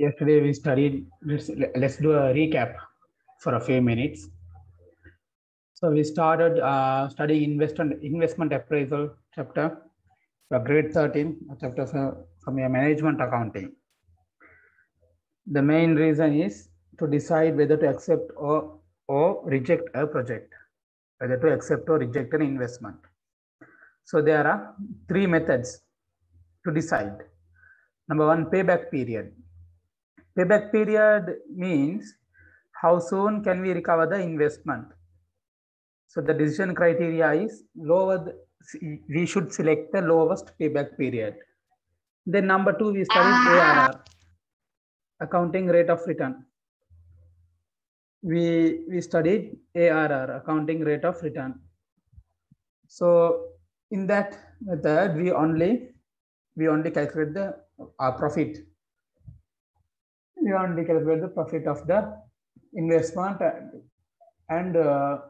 Yesterday we studied, let's do a recap for a few minutes. So we started studying investment appraisal chapter, grade 13, chapter from your management accounting. The main reason is to decide whether to accept or reject a project, whether to accept or reject an investment. So there are three methods to decide. Number one, payback period. Payback period means how soon can we recover the investment. So the decision criteria is we should select the lowest payback period. Then number two, we studied ARR, accounting rate of return. We studied ARR, accounting rate of return. So in that method, we only calculate the profit. We only calculate the profit of the investment and the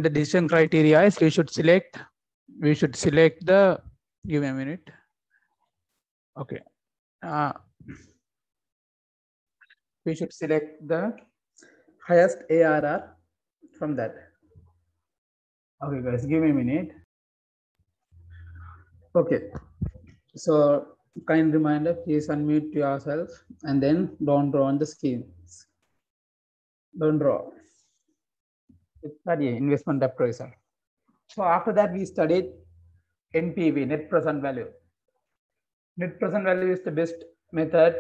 decision criteria is we should select the, give me a minute. Okay. We should select the highest ARR from that. Okay guys, give me a minute. Okay. So kind reminder, please unmute yourself and then don't draw on the screens. Don't draw. Study investment appraisal. So after that, we studied NPV, net present value. Net present value is the best method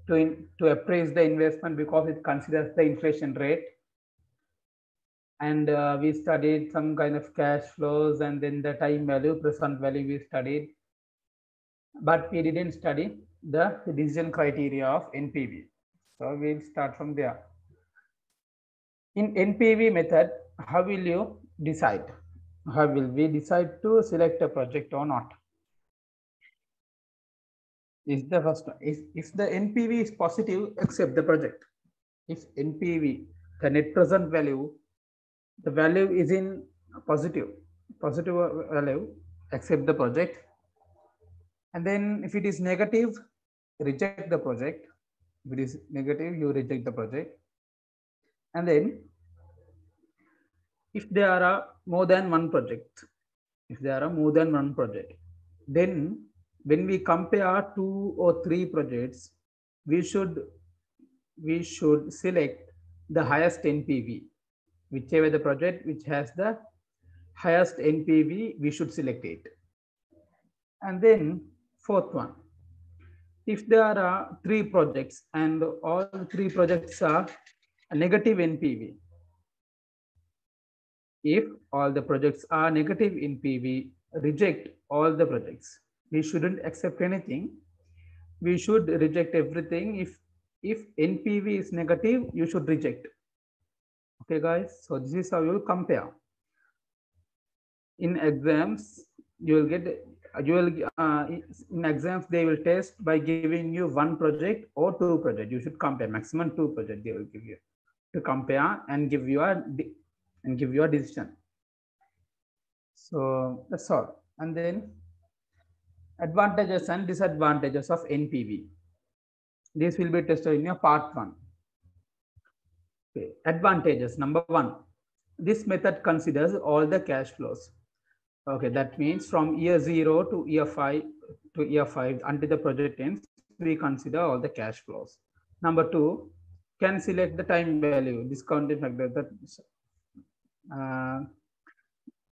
to appraise the investment because it considers the inflation rate. And we studied some kind of cash flows and then the time value, present value we studied. But we didn't study the decision criteria of NPV. So we'll start from there. In NPV method, how will you decide? How will we decide to select a project or not? Is the first one. If the NPV is positive, accept the project. If NPV, the net present value, the value is in positive value, accept the project. And then if it is negative, reject the project. If it is negative, you reject the project. And then if there are more than one project, then when we compare 2 or 3 projects, we should select the highest NPV. Whichever the project which has the highest NPV, we should select it. And then fourth one, if there are 3 projects and all 3 projects are a negative NPV, if all the projects are negative NPV, reject all the projects. We shouldn't accept anything. We should reject everything. If NPV is negative, you should reject. Okay, guys. So this is how you will compare. In exams, in exams they will test by giving you 1 project or 2 projects. You should compare. Maximum 2 projects they will give you to compare and give you a decision. So that's all. And then advantages and disadvantages of NPV. This will be tested in your part 1. Okay. Advantages. Number 1, this method considers all the cash flows. Okay, that means from year 0 to year 5 until the project ends, we consider all the cash flows. Number 2, can select the time value, discounted factor. That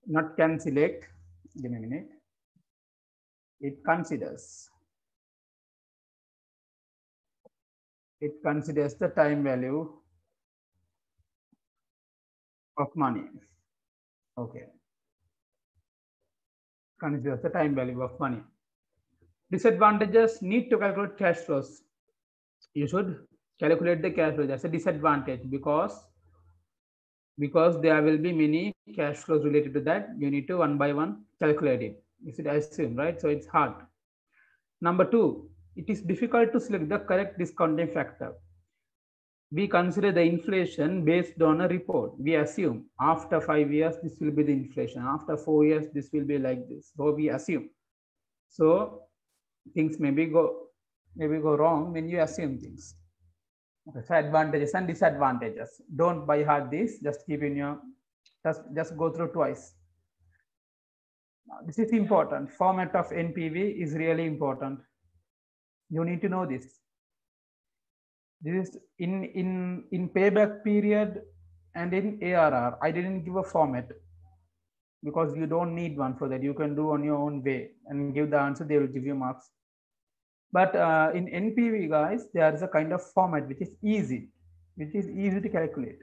not can select. Give me a minute. It considers the time value of money. Okay. Considers the time value of money. Disadvantages, need to calculate cash flows. You should calculate the cash flow. That's a disadvantage because there will be many cash flows related to that. You need to one by one calculate it. You should assume, right? So it's hard. Number 2, it is difficult to select the correct discounting factor. We consider the inflation based on a report. We assume after 5 years, this will be the inflation. After 4 years, this will be like this. So we assume. So things maybe go maybe go wrong when you assume things. Okay, so advantages and disadvantages. Don't by heart this, just keep in your, just go through twice. Now, this is important. Format of NPV is really important. You need to know this. This is in payback period and in ARR. I didn't give a format because you don't need one for that. You can do on your own way and give the answer. They will give you marks. But in NPV, guys, there is a kind of format which is easy to calculate.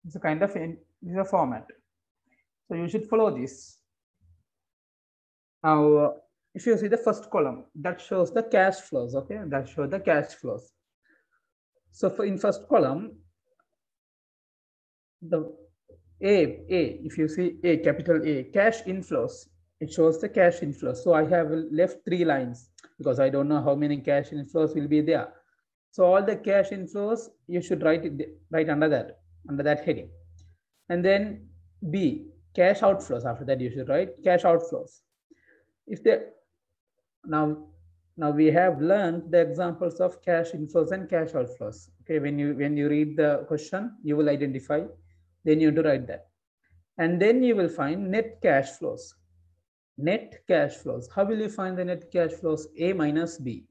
It's a kind of format. So you should follow this. Now, if you see the first column, that shows the cash flows. Okay, that shows the cash flows. So in first column, the if you see A, capital A, cash inflows, it shows the cash inflows. So I have left 3 lines because I don't know how many cash inflows will be there. So all the cash inflows, you should write under that heading. And then B, cash outflows. After that, you should write cash outflows. If they now we have learned the examples of cash inflows and cash outflows. Okay, when you read the question, you will identify. Then you have to write that, and then you will find net cash flows. Net cash flows. How will you find the net cash flows? A minus B.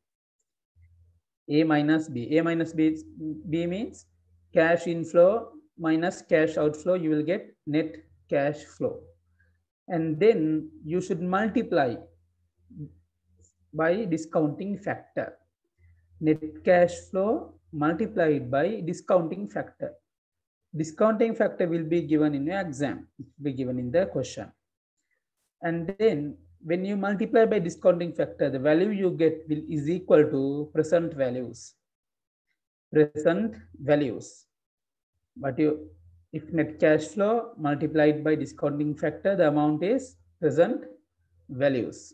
A minus B. A minus B means cash inflow minus cash outflow. You will get net cash flow, and then you should multiply by discounting factor. Net cash flow multiplied by discounting factor. Discounting factor will be given in your exam, it will be given in the question. And then when you multiply by discounting factor, the value you get is equal to present values. Present values. But if net cash flow multiplied by discounting factor, the amount is present values.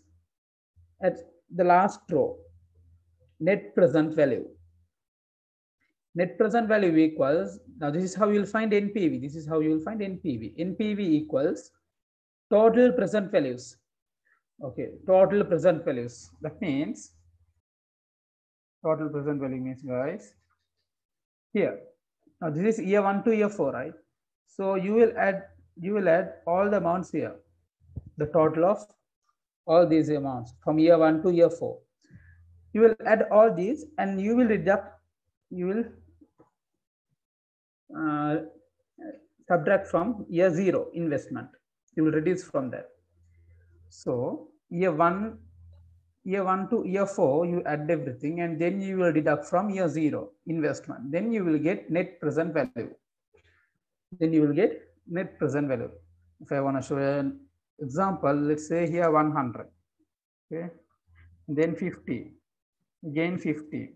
At the last row, net present value. Net present value equals, now this is how you will find NPV. This is how you will find NPV. NPV equals total present values. Okay, total present values. That means total present value means, guys, here. Now this is year 1 to year 4, right? So you will add all the amounts here. The total of all these amounts from year 1 to year 4. You will add all these and you will deduct, you will subtract from year 0 investment. You will reduce from that. So year 1 to year 4, you add everything and then you will deduct from year 0 investment. Then you will get net present value. Then you will get net present value. If I want to show an example, let's say here 100. Okay, then 50, again 50,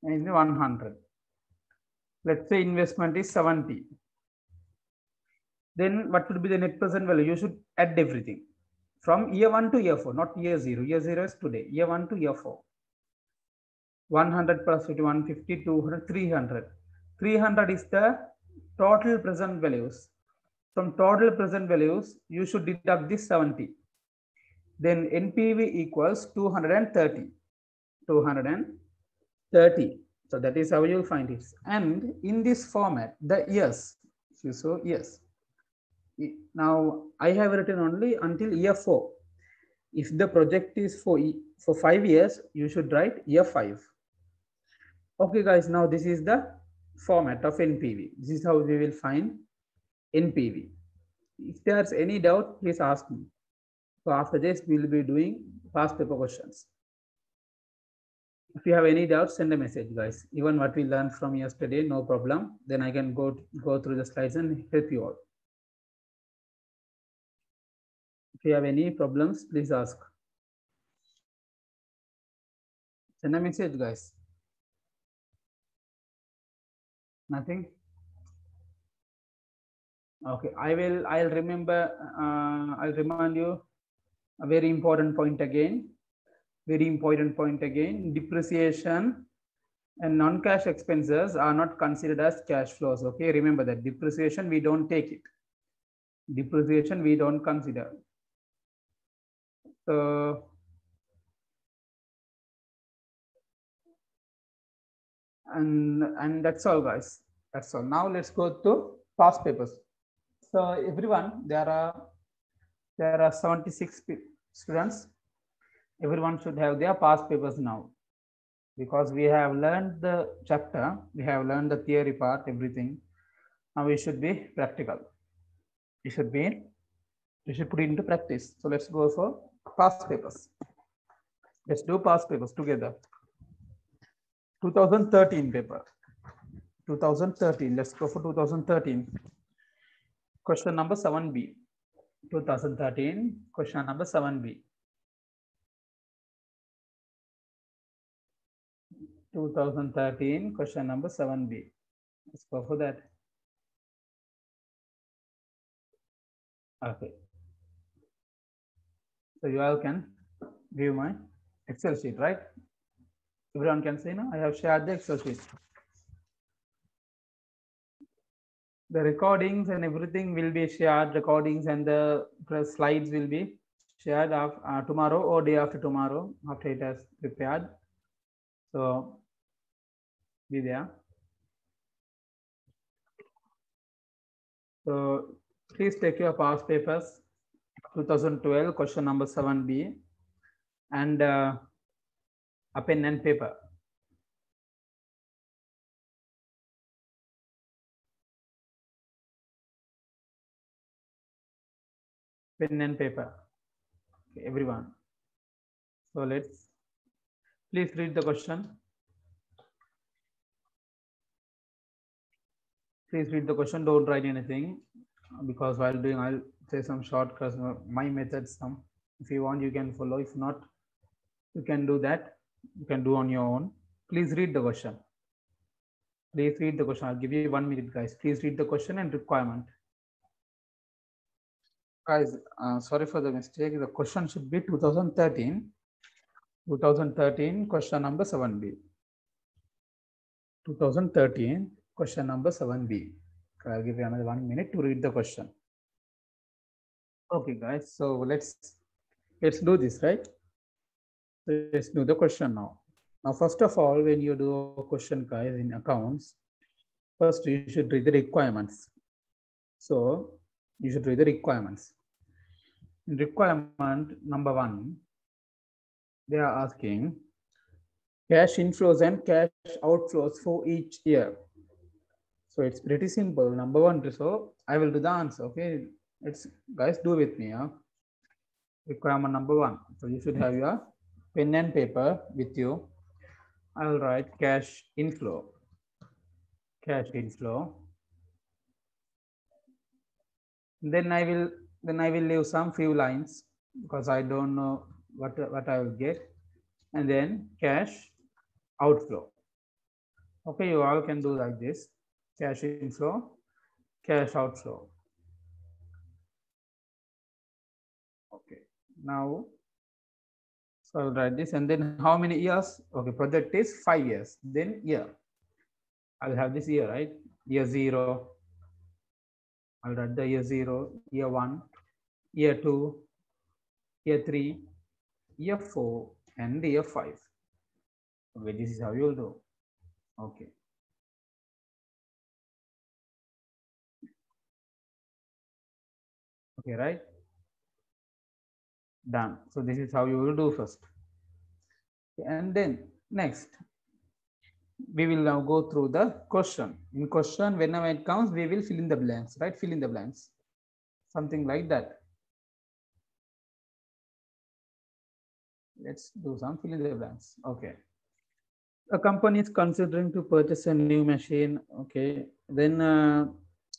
and 100. Let's say investment is 70. Then what would be the net present value? You should add everything from year 1 to year 4, not year 0. Year 0 is today. Year 1 to year 4. 100 plus 50, 150, 200, 300. 300 is the total present values. From total present values, you should deduct this 70. Then NPV equals 230. 230. So that is how you will find it. And in this format, the years. So yes. Now I have written only until year 4. If the project is for 5 years, you should write year 5. Okay, guys. Now this is the format of NPV. This is how we will find NPV. If there's any doubt, please ask me. So after this, we will be doing past paper questions. If you have any doubts, send a message, guys. Even what we learned from yesterday, no problem. Then I can go through the slides and help you all. If you have any problems, please ask. Send a message, guys. Nothing? Okay, I'll remind you a very important point again. Depreciation and non-cash expenses are not considered as cash flows. Okay, remember that. Depreciation, we don't take it. Depreciation, we don't consider. So And that's all, guys. That's all. Now let's go to past papers. So everyone, there are 76 students. Everyone should have their past papers now, because we have learned the chapter, we have learned the theory part, everything. Now we should be practical. We should put it into practice. So let's go for past papers. Let's do past papers together. 2013 paper. 2013. Let's go for 2013. Question number 7B. 2013. Question number 7B. 2013. Question number 7B. Let's go for that. Okay. So you all can view my Excel sheet, right? Everyone can see now. I have shared the Excel sheet. The recordings and everything will be shared. Recordings and the slides will be shared tomorrow or day after tomorrow after it has prepared. So be there. So please take your past papers. 2012 question number 7B and a pen and paper. Pen and paper. Okay, everyone. So let's please read the question. Please read the question. Don't write anything, because while doing, I'll say some shortcuts, my methods. Some, if you want, you can follow. If not, you can do that. You can do on your own. Please read the question. Please read the question. I'll give you 1 minute, guys. Please read the question and requirement. Guys, sorry for the mistake. The question should be 2013. 2013, question number 7B. 2013, question number 7B. I'll give you another 1 minute to read the question. Okay, guys. So let's do this, right? So let's do the question now. Now, first of all, when you do a question, guys, in accounts, first you should read the requirements. So you should read the requirements. In requirement number 1, they are asking cash inflows and cash outflows for each year. So it's pretty simple. Number 1, so I will do the answer. Okay, let's guys do with me. Requirement number 1. So you should have your pen and paper with you. I'll write cash inflow. Cash inflow. Then I will leave some few lines because I don't know what I will get, and then cash outflow. Okay, you all can do like this: cash inflow, cash outflow. Okay, now so I'll write this, and then how many years? Okay, project is 5 years. Then year, I'll have this year, right? Year 0. I'll write the year 0, year 1, year 2, year 3, year 4, and year 5. Okay, this is how you'll do. Okay. Okay, right? Done. So this is how you will do first. And then next, we will now go through the question. In question, whenever it comes, we will fill in the blanks, right? Fill in the blanks. Something like that. Let's do some fill in the blanks. Okay. A company is considering to purchase a new machine. Okay. Then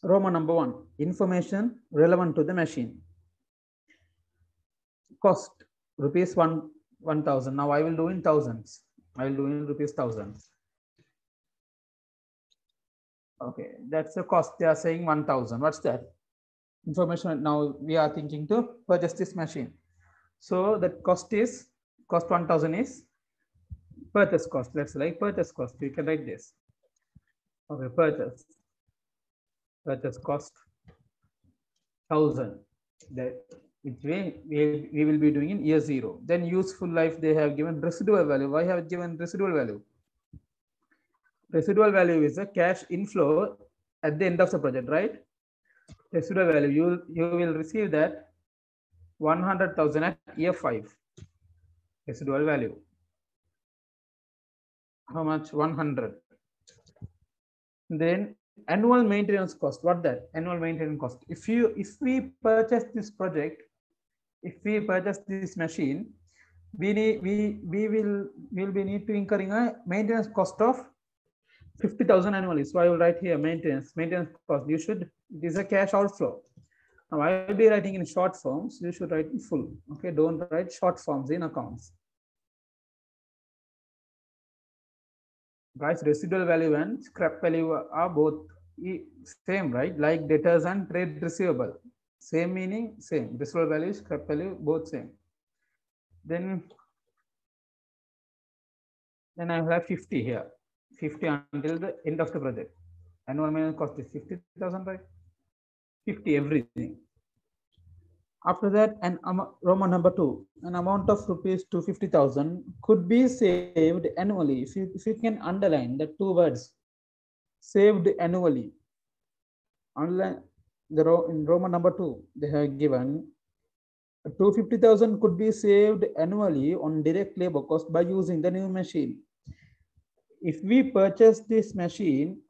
Roman number 1, information relevant to the machine. Cost rupees 1,000. Now I will do in thousands. I will do in rupees thousands. Okay, that's the cost. They are saying 1,000. What's that? Information. Now we are thinking to purchase this machine. So the cost 1,000 is purchase cost. Let's write purchase cost. You can write this. Okay, purchase cost 1,000. That which we will be doing in year 0. Then useful life, they have given residual value. Why have given residual value? Residual value is a cash inflow at the end of the project, right? Residual value, you will receive that 100,000 at year 5. Residual value. How much? 100. Then annual maintenance cost. What that? Annual maintenance cost. If we purchase this project, if we purchase this machine, we will be need to incurring a maintenance cost of 50,000 annually. So I will write here maintenance cost. You should, it is a cash outflow. Now I will be writing in short forms. You should write in full. Okay, don't write short forms in accounts. Guys, residual value and scrap value are both same, right? Like debtors and trade receivable. Same meaning, same. Residual value, scrap value, both same. Then I have 50 here. 50 until the end of the project. Annual maintenance cost is 50,000, right? 50 everything. After that, Roman number 2, an amount of rupees 250,000 could be saved annually. If you can underline the 2 words, saved annually. Underline in Roman number 2, they have given 250,000 could be saved annually on direct labor cost by using the new machine. If we purchase this machine,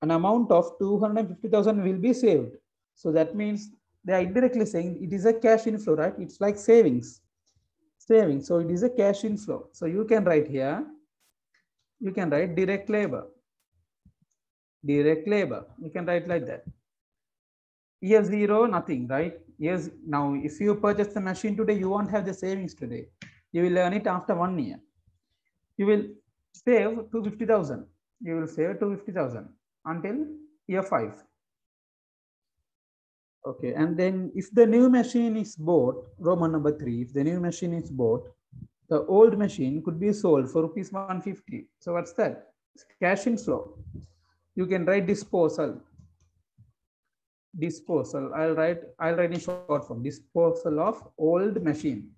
an amount of 250,000 will be saved. So that means they are indirectly saying it is a cash inflow, right? It's like savings. So it is a cash inflow. So you can write here, you can write direct labor. Direct labor. You can write like that. Year 0, nothing, right? Years now, if you purchase the machine today, you won't have the savings today. You will earn it after 1 year. You will save 250,000. You will save 250,000 until year 5. Okay, and then if the new machine is bought, Roman number 3, if the new machine is bought, the old machine could be sold for rupees 150. So what's that? It's cash inflow. You can write disposal. Disposal. I'll write in short form. Disposal of old machine.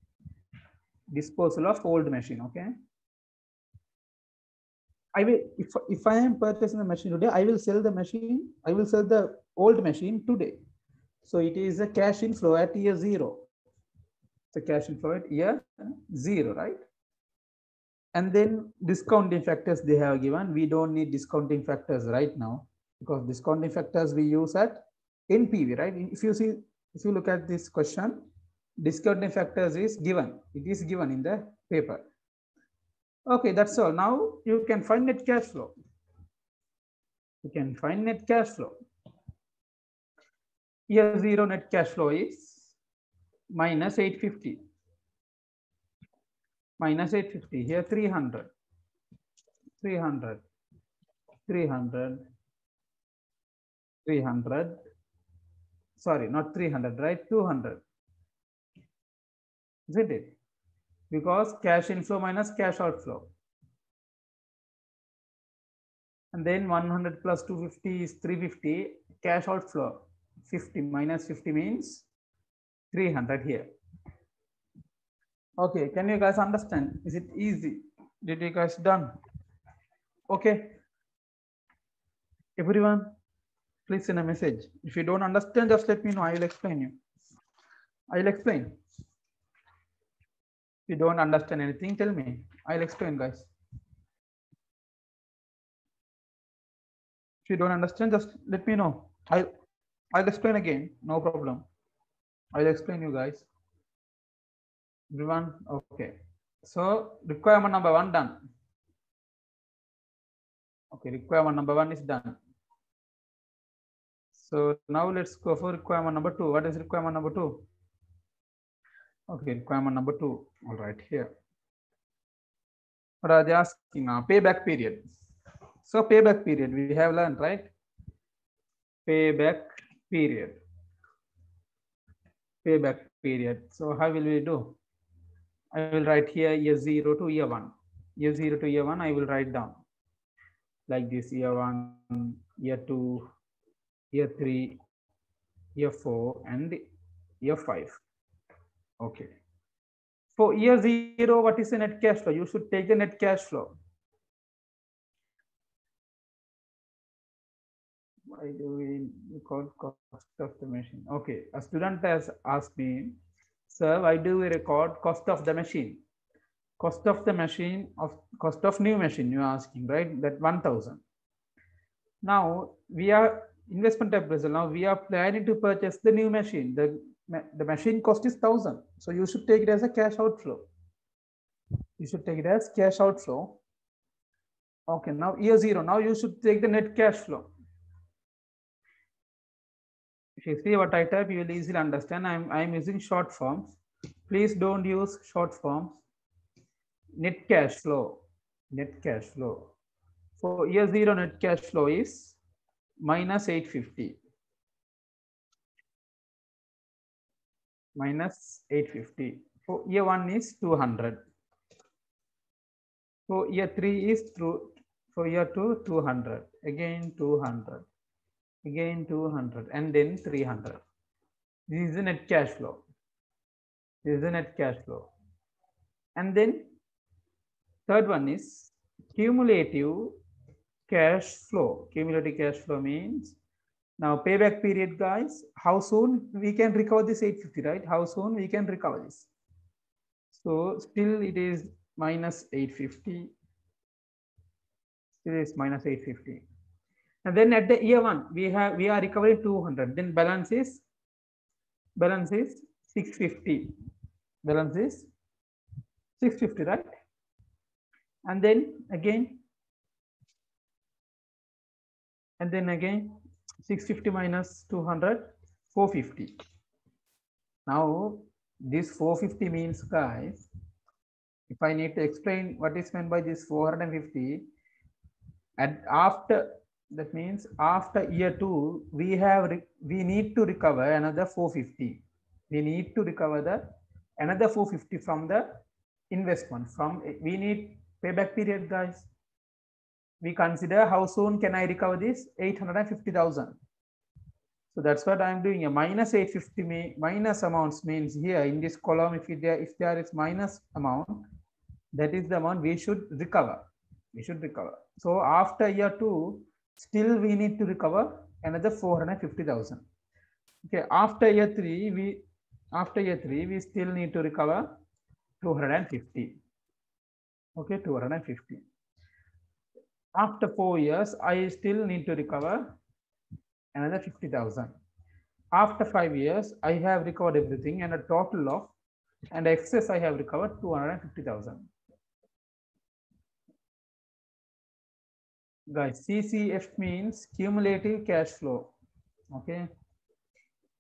Disposal of old machine. Okay. I will, if I am purchasing the machine today, I will sell the machine. I will sell the old machine today. So it is a cash inflow at year 0. It's a cash inflow at year 0, right? And then discounting factors they have given. We don't need discounting factors right now because discounting factors we use at NPV, right? If you look at this question, discounting factors is given. It is given in the paper. Okay, that's all. Now you can find net cash flow. You can find net cash flow. Year 0 net cash flow is minus 850. Minus 850. Here 300. 300. 300. 300. Sorry, not 300, right? 200. Isn't it? Because cash inflow minus cash outflow. And then 100 plus 250 is 350. Cash outflow 50 minus 50 means 300 here. Okay, can you guys understand? Is it easy? Did you guys done? Okay. Everyone, please send a message. If you don't understand, just let me know. I will explain you. I will explain. If you don't understand anything, tell me. I'll explain, guys. If you don't understand, just let me know. I'll explain again. No problem. I'll explain you guys. Everyone, okay. So requirement number 1 done. Okay, requirement number 1 is done. So now let's go for requirement number 2. What is requirement number 2? Okay, requirement number 2. All right, here. What are they asking? Payback period. So payback period we have learned, right? Payback period. Payback period. So how will we do? I will write here year 0 to year 1. Year 0 to year 1, I will write down like this: year 1, year 2, year 3, year 4, and year 5. Okay. For year 0, what is the net cash flow? You should take the net cash flow. Why do we record cost of the machine? Okay, a student has asked me, sir, why do we record cost of the machine? Cost of the machine, of cost of new machine, you are asking, right? That 1000. Now we are investment appraisal. Now we are planning to purchase the new machine. The machine cost is 1000. So you should take it as a cash outflow. You should take it as cash outflow. Okay, now year 0. Now you should take the net cash flow. If you see what I type, you will easily understand. I'm using short forms. Please don't use short forms. Net cash flow. Net cash flow. For year 0, net cash flow is minus 850. Minus 850. For year 1 is 200. For year 3 is through. For year 2, 200. Again 200. Again 200. And then 300. This is the net cash flow. This is the net cash flow. And then third one is cumulative cash flow. Cumulative cash flow means now payback period, guys. How soon we can recover this 850, right? How soon we can recover this? So still it is minus 850. Still is minus 850. And then at the year 1, we are recovering 200. Then balance is 650. Balance is 650, right? And then again 650 minus 200, 450. Now this 450 means, guys, if I need to explain what is meant by this 450, and after, that means after year 2, we need to recover another 450. We need to recover another 450 from the investment. We need payback period, guys. We consider how soon can I recover this 850,000. So that's what I'm doing. A minus 850 minus amounts means here in this column, if there is minus amount, that is the amount we should recover. We should recover. So after year 2, still we need to recover another 450,000. Okay. After year 3, we still need to recover 250. Okay, 250. After 4 years, I still need to recover another 50,000. After 5 years, I have recovered everything, and a total of, and excess I have recovered 250,000. Guys, CCF means cumulative cash flow. Okay,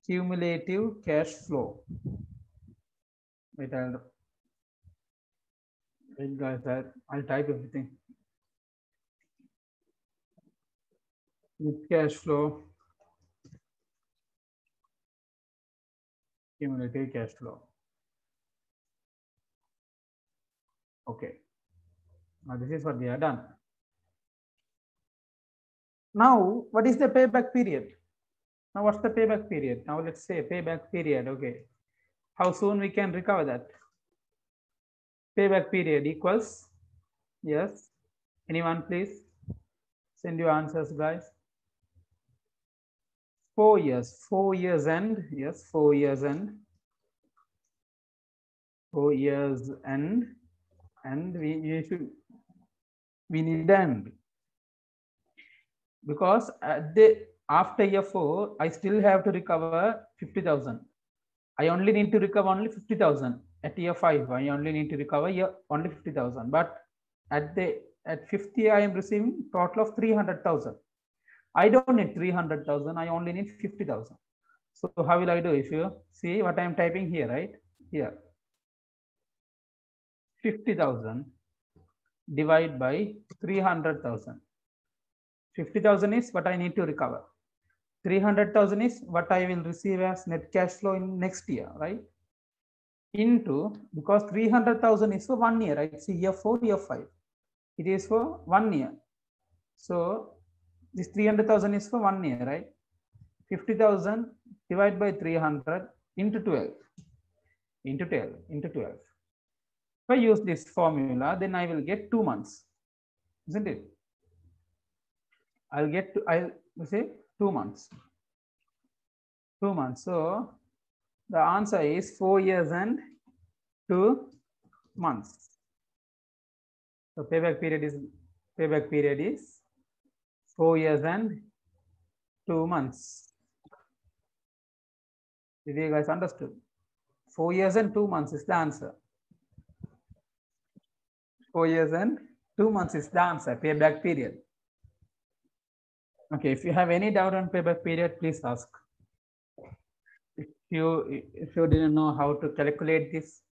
cumulative cash flow. Wait, guys, I'll type everything. With cash flow, cumulative cash flow. Okay. Now this is what we have done. Now, what is the payback period? Now, what's the payback period? Now, let's say payback period. Okay. How soon we can recover that? Payback period equals, yes. Anyone, please send your answers, guys. 4 years. 4 years end. Yes, 4 years end. 4 years end. And we need the end. Because after year 4, I still have to recover 50,000. I only need to recover only 50,000. At year 5, I only need to recover only 50,000. But at 50, I am receiving total of 300,000. I don't need 300,000. I only need 50,000. So how will I do? If you see what I am typing here, right? Here, 50,000 divided by 300,000. 50,000 is what I need to recover. 300,000 is what I will receive as net cash flow in next year, right? Into, because 300,000 is for 1 year, right? See, year 4, year 5. It is for 1 year. So this 300,000 is for 1 year, right? 50,000 divided by 300 into 12. Into 12. If I use this formula, then I will get 2 months, isn't it? I'll say 2 months. 2 months. So the answer is 4 years and 2 months. So payback period is 4 years and 2 months. Did you guys understood? 4 years and 2 months is the answer. 4 years and 2 months is the answer, payback period. Okay, if you have any doubt on payback period, please ask. If you didn't know how to calculate this,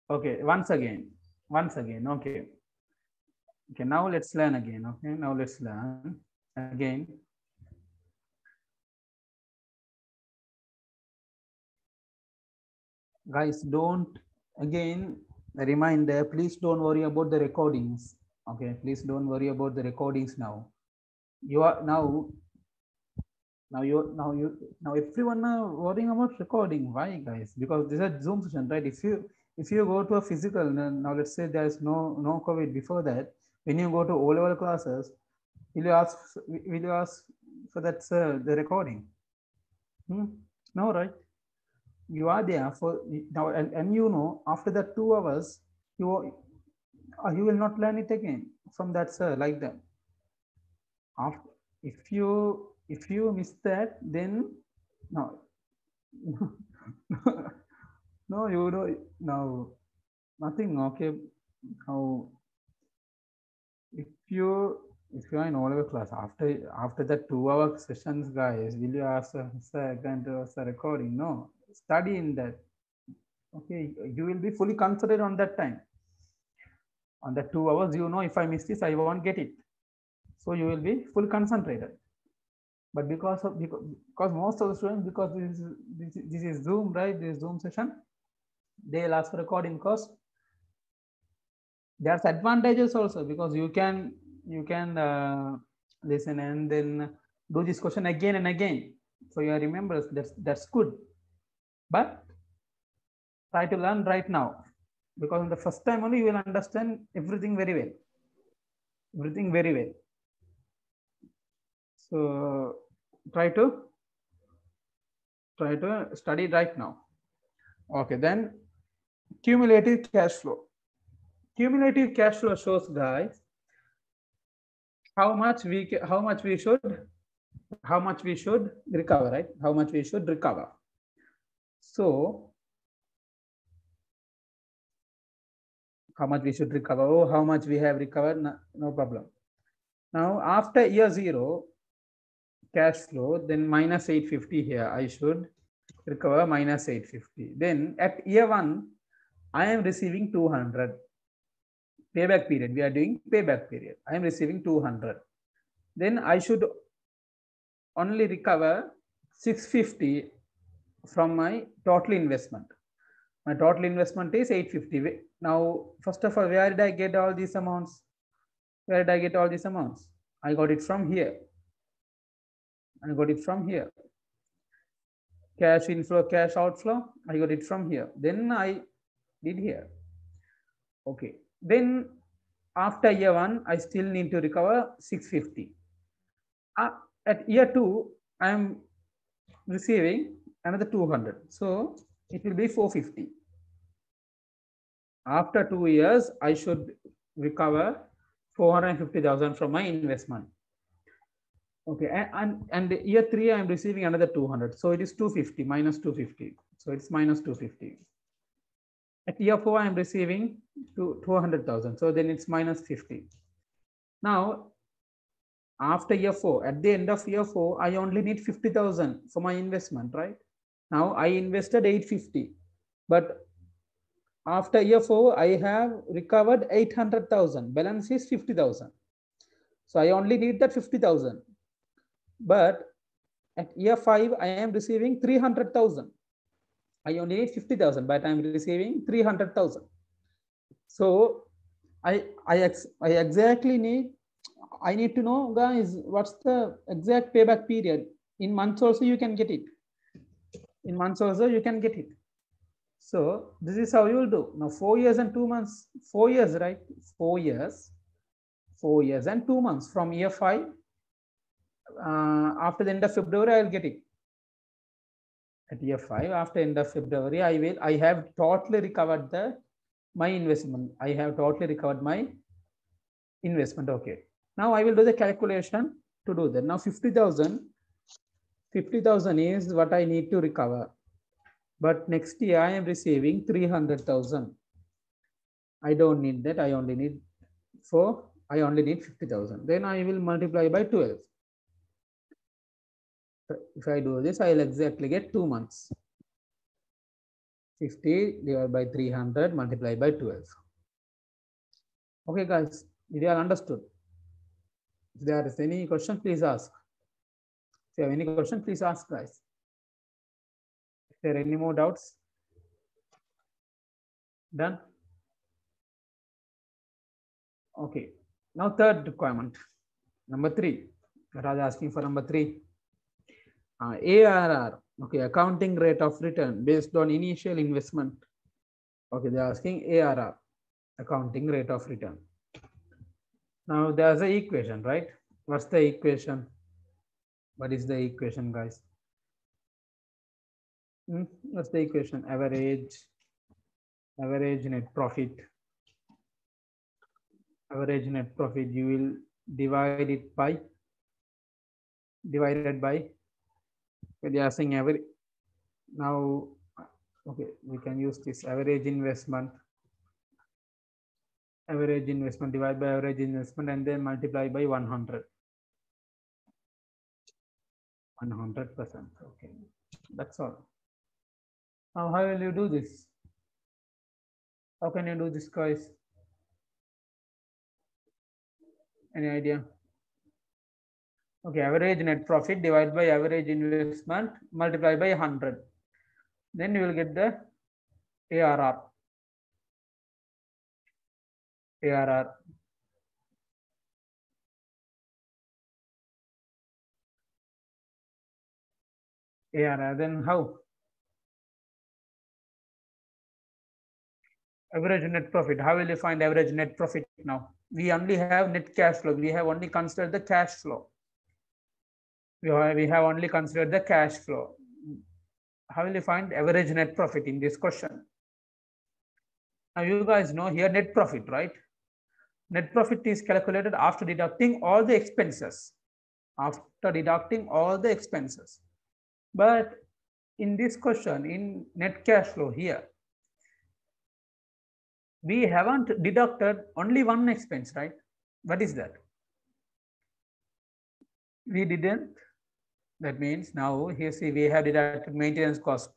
okay, once again, okay. Okay, now let's learn again. Okay, now let's learn again. Guys, don't, again, a reminder, please don't worry about the recordings. Okay, please don't worry about the recordings now. You are now everyone are worrying about recording. Why, guys? Because this is a Zoom session, right? If you go to a physical, now let's say there's no COVID before that, when you go to O-level classes, will you ask for that the recording? No, right? You are there for now, and you know, after that 2 hours, you will not learn it again from that sir, like that. After, if you miss that, then no. No, you know, now nothing. Okay, now if you are in O-level class, after that 2 hour sessions, guys, will you ask sir again to a recording? No, study in that. Okay, you will be fully concentrated on that time. On that 2 hours, you know, if I miss this, I won't get it. So you will be fully concentrated. But because most of the students, because this is Zoom, right? This Zoom session, they'll ask for recording because there's advantages also, because you can listen and then do this question again and again. So you remember, that's good. But try to learn right now, because in the first time only you will understand everything very well. Everything very well. So try to study right now. Okay, then cumulative cash flow. Cumulative cash flow shows, guys, how much we should recover, right? How much we should recover. So how much we should recover? Oh, how much we have recovered? No problem. Now after year 0 cash flow, then minus 850 here. I should recover minus 850. Then at year 1, I am receiving 200. Payback period. We are doing payback period. I am receiving 200. Then I should only recover 650 from my total investment. My total investment is 850. Now, first of all, where did I get all these amounts? Where did I get all these amounts? I got it from here. Cash inflow, cash outflow, I got it from here. Then I did here. Okay. Then after year 1, I still need to recover 650. At year 2, I am receiving another 200. So it will be 450. After 2 years, I should recover 450,000 from my investment. Okay, and year 3, I am receiving another 200. So it is 250 minus 250. So it's minus 250. At year 4, I am receiving 200,000. So then it's minus 50. Now, after year 4, at the end of year 4, I only need 50,000 for my investment, right? Now I invested 850, but after year 4, I have recovered 800,000. Balance is 50,000. So I only need that 50,000. But at year 5, I am receiving 300,000. I only need 50,000, but I am receiving 300,000. So I exactly need, I need to know, guys, what's the exact payback period. In months also you can get it. In months also you can get it. So this is how you will do. Now 4 years and 2 months, 4 years, right? 4 years and 2 months from year 5 after the end of February, I will get it. At year 5, after end of February, I have totally recovered my investment. I have totally recovered my investment. Okay. Now I will do the calculation to do that. Now 50,000 is what I need to recover. But next year I am receiving 300,000. I don't need that. I only need 50,000. Then I will multiply by 12. If I do this, I will exactly get 2 months. 50 divided by 300 multiplied by 12. Okay, guys, did you all understood? If there is any question, please ask. If you have any question, please ask, guys. If there are any more doubts, done. Okay. Now third requirement, number 3. Raj asking for number 3. ARR. Okay, accounting rate of return based on initial investment. Okay, they are asking ARR, accounting rate of return. Now there's an equation, right? What's the equation? What is the equation, guys? What's the equation? Average net profit. Average net profit, you will divide it by, divided by, they are saying average. Now, okay, we can use this average investment divided by average investment and then multiply by 100. 100%. Okay, that's all. Now, how will you do this? How can you do this, guys? Any idea? Okay, average net profit divided by average investment multiplied by 100. Then you will get the ARR. ARR. ARR. Then how? Average net profit. How will you find average net profit now? We only have net cash flow. We have only considered the cash flow. We have only considered the cash flow. How will you find average net profit in this question? Now you guys know here net profit, right? Net profit is calculated after deducting all the expenses. After deducting all the expenses. But in this question, in net cash flow here, we haven't deducted only one expense, right? What is that? We didn't. That means now here see we have deducted maintenance cost,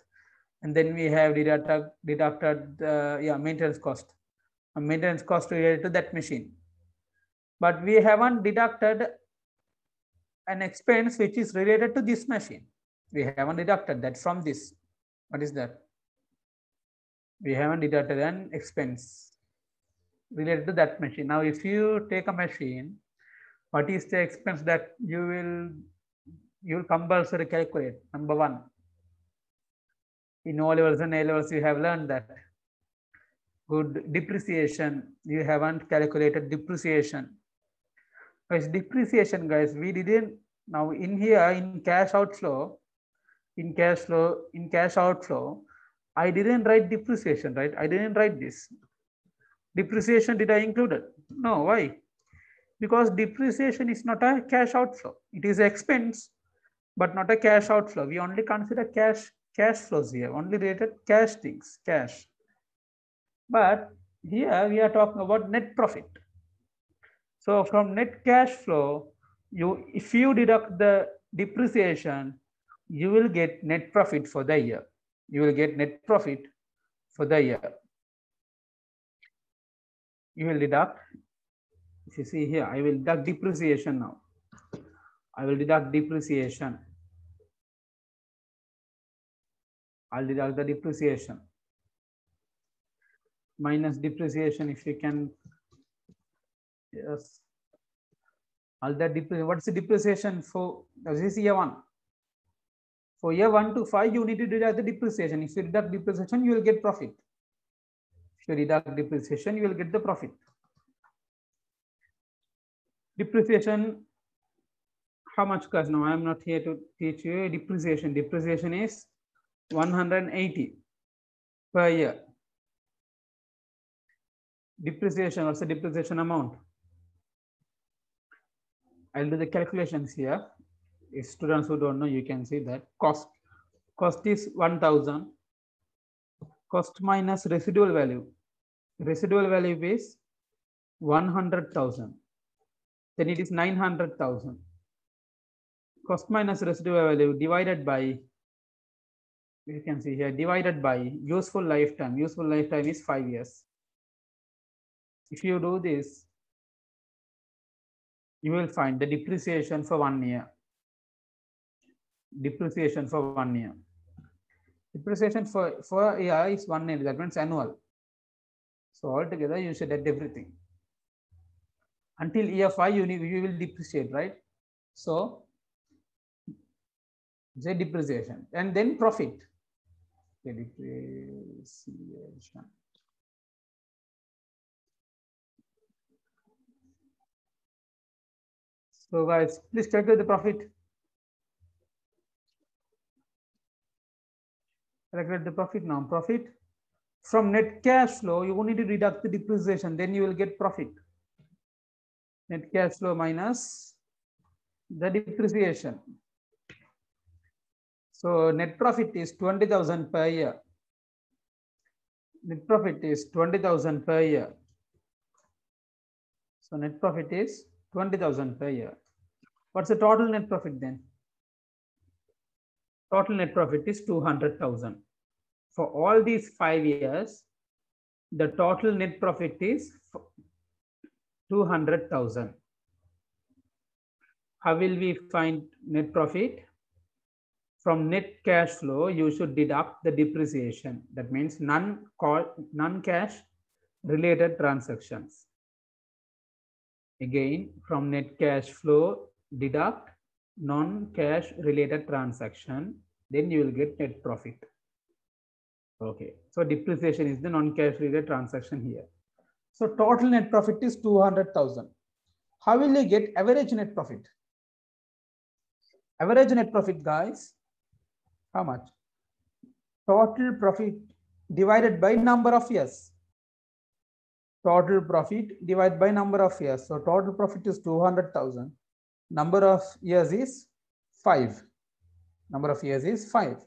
and then we have deducted maintenance cost. A maintenance cost related to that machine. But we haven't deducted an expense which is related to this machine. We haven't deducted that from this. What is that? We haven't deducted an expense related to that machine. Now, if you take a machine, what is the expense that you will compulsory calculate? Number 1. In O levels and A levels, you have learned that. Good. Depreciation. You haven't calculated depreciation. Because depreciation, guys, we didn't. Now in here, in cash outflow, I didn't write depreciation, right? I didn't write this. Depreciation, did I include it? No, why? Because depreciation is not a cash outflow. It is an expense, but not a cash outflow. We only consider cash flows here, only related cash things, cash. But here we are talking about net profit. So from net cash flow, if you deduct the depreciation, you will get net profit for the year. You will get net profit for the year. You will deduct. If you see here, I will deduct depreciation now. I will deduct depreciation. I'll deduct the depreciation. Minus depreciation, if you can. Yes. All that depreciation. What's the depreciation for? This is year 1. For year 1 to 5, you need to deduct the depreciation. If you deduct depreciation, you will get profit. If you deduct depreciation, you will get the profit. Depreciation, how much guys? Now I am not here to teach you depreciation. Depreciation is 180 per year. Depreciation, what's the depreciation amount? I'll do the calculations here. If students who don't know, you can see that cost is 1000. Cost minus residual value. Residual value is 100,000. Then it is 900,000. Cost minus residual value divided by, you can see here, divided by useful lifetime. Useful lifetime is 5 years. If you do this, you will find the depreciation for 1 year. Depreciation for 1 year. Depreciation for a year is 1 year, that means annual. So altogether you should add everything. Until year 5, you will depreciate, right? So the depreciation and then profit. Depreciation. So guys, please calculate the profit. Calculate the profit now. Profit from net cash flow, you need to deduct the depreciation, then you will get profit. Net cash flow minus the depreciation. So net profit is 20,000 per year. Net profit is 20,000 per year. So net profit is 20,000 per year. What's the total net profit then? Total net profit is 200,000. For all these 5 years, the total net profit is 200,000. How will we find net profit? From net cash flow, you should deduct the depreciation. That means non-cash related transactions. Again, from net cash flow, deduct non-cash related transaction, then you will get net profit. Okay, so depreciation is the non-cash related transaction here. So total net profit is 200,000. How will you get average net profit? Average net profit, guys, how much? Total profit divided by number of years. Total profit divided by number of years. So total profit is 200,000. Number of years is 5. Number of years is 5.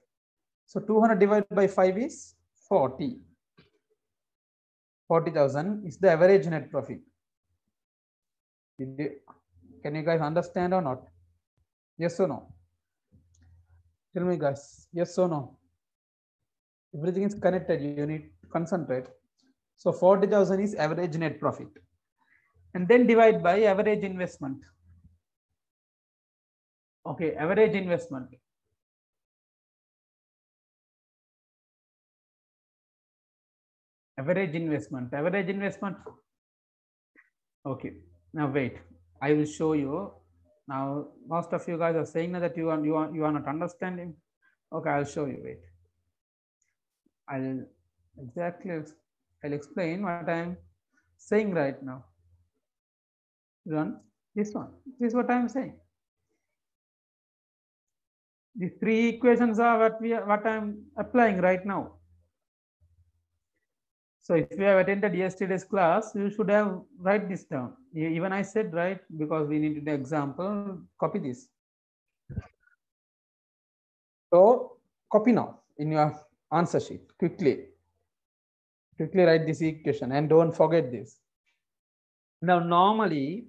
So 200 divided by 5 is 40. 40,000 is the average net profit. Can you guys understand or not? Yes or no? Tell me, guys. Yes or no? Everything is connected. You need to concentrate. So 40,000 is average net profit. And then divide by average investment. Okay, average investment. Average investment. Average investment. Okay. Now wait. I will show you. Now most of you guys are saying that you are not understanding. Okay, I'll show you. Wait. I'll explain what I'm saying right now. Run this one. This is what I'm saying. These 3 equations are what I'm applying right now. So if you have attended yesterday's class, you should have write this down. Even I said, right, because we need an example, copy this. So copy now in your answer sheet quickly. Quickly write this equation and don't forget this. Now normally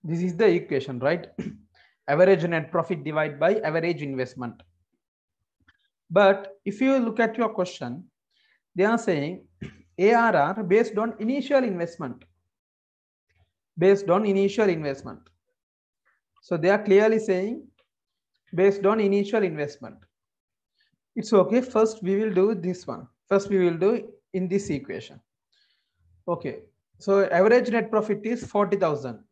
this is the equation, right? Average net profit divided by average investment. But if you look at your question, they are saying ARR based on initial investment. Based on initial investment. So they are clearly saying based on initial investment. It's okay. First we will do this one. First we will do in this equation. Okay. So average net profit is 40,000.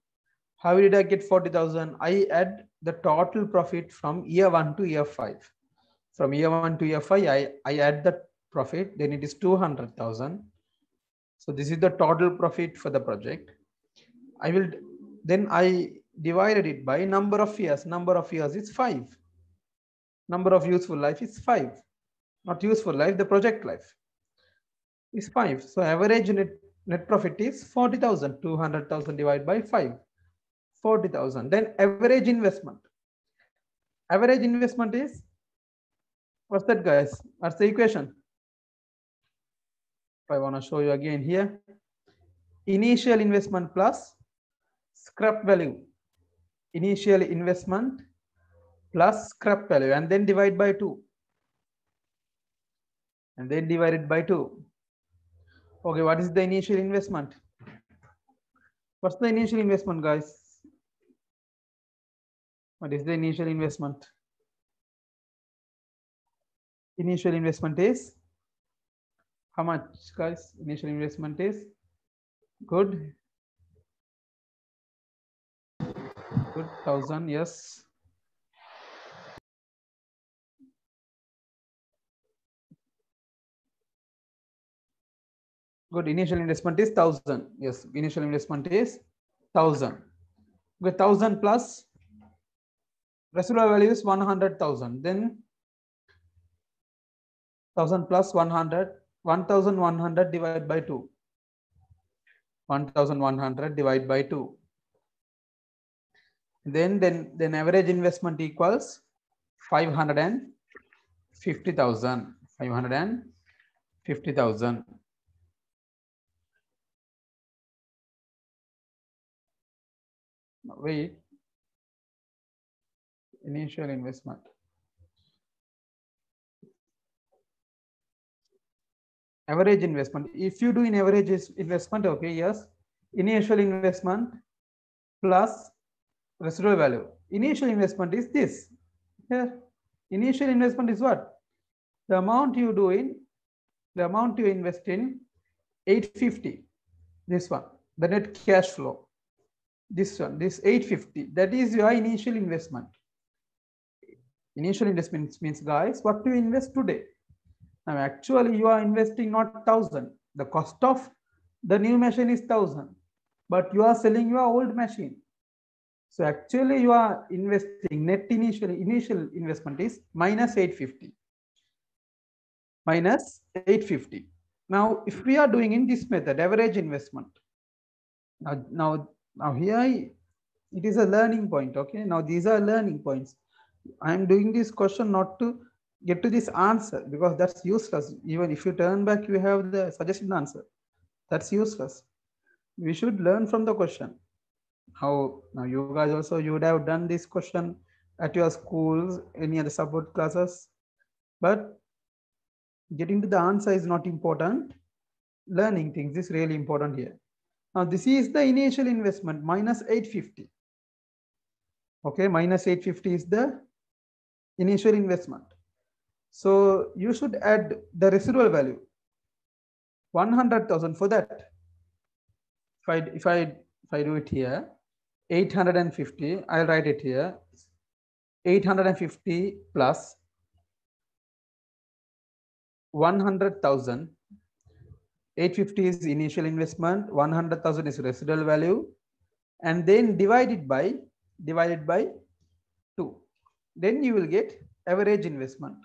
How did I get 40,000? I add the total profit from year 1 to year 5. From year 1 to year 5, I add the profit. Then it is 200,000. So this is the total profit for the project. I divided it by number of years. Number of years is 5. Number of useful life is 5. Not useful life, the project life is 5. So average net profit is 40,000. 200,000 divided by 5. 40,000. Then average investment. Average investment is, what's that, guys? What's the equation? I want to show you again here. Initial investment plus scrap value. Initial investment plus scrap value, and then divide by 2. And then divide it by 2. Okay, what is the initial investment? What's the initial investment, guys? What is the initial investment? Initial investment is how much, guys? Initial investment is good. Good, 1,000, yes. Good, initial investment is 1,000. Yes, initial investment is 1,000. With 1,000 plus residual value is 100,000. Then 1,000 plus 100, 1,100 divided by 2. 1,100 divided by 2. Then average investment equals 550,000. 550,000. Wait. Initial investment. Average investment. If you do in average investment, okay, yes. Initial investment plus residual value. Initial investment is this. Here, initial investment is what? The amount you do in, the amount you invest in 850. This one, the net cash flow. This one, this 850. That is your initial investment. Initial investment means, guys, what do you invest today? Now, actually, you are investing not 1,000. The cost of the new machine is 1,000, but you are selling your old machine. So actually, you are investing net initial investment is minus 850. Minus 850. Now, if we are doing in this method, average investment. Now here it is a learning point. Okay. Now these are learning points. I am doing this question not to get to this answer because that's useless. Even if you turn back, you have the suggested answer. That's useless. We should learn from the question. How now you guys also, you would have done this question at your schools, any other support classes, but getting to the answer is not important. Learning things is really important here. Now this is the initial investment minus 850. Okay, minus 850 is the initial investment. So you should add the residual value 100,000 for that. If I do it here, 850, I'll write it here. 850 plus 100,000. 850 is initial investment, 100,000 is residual value, and then divided by 2. Then you will get average investment.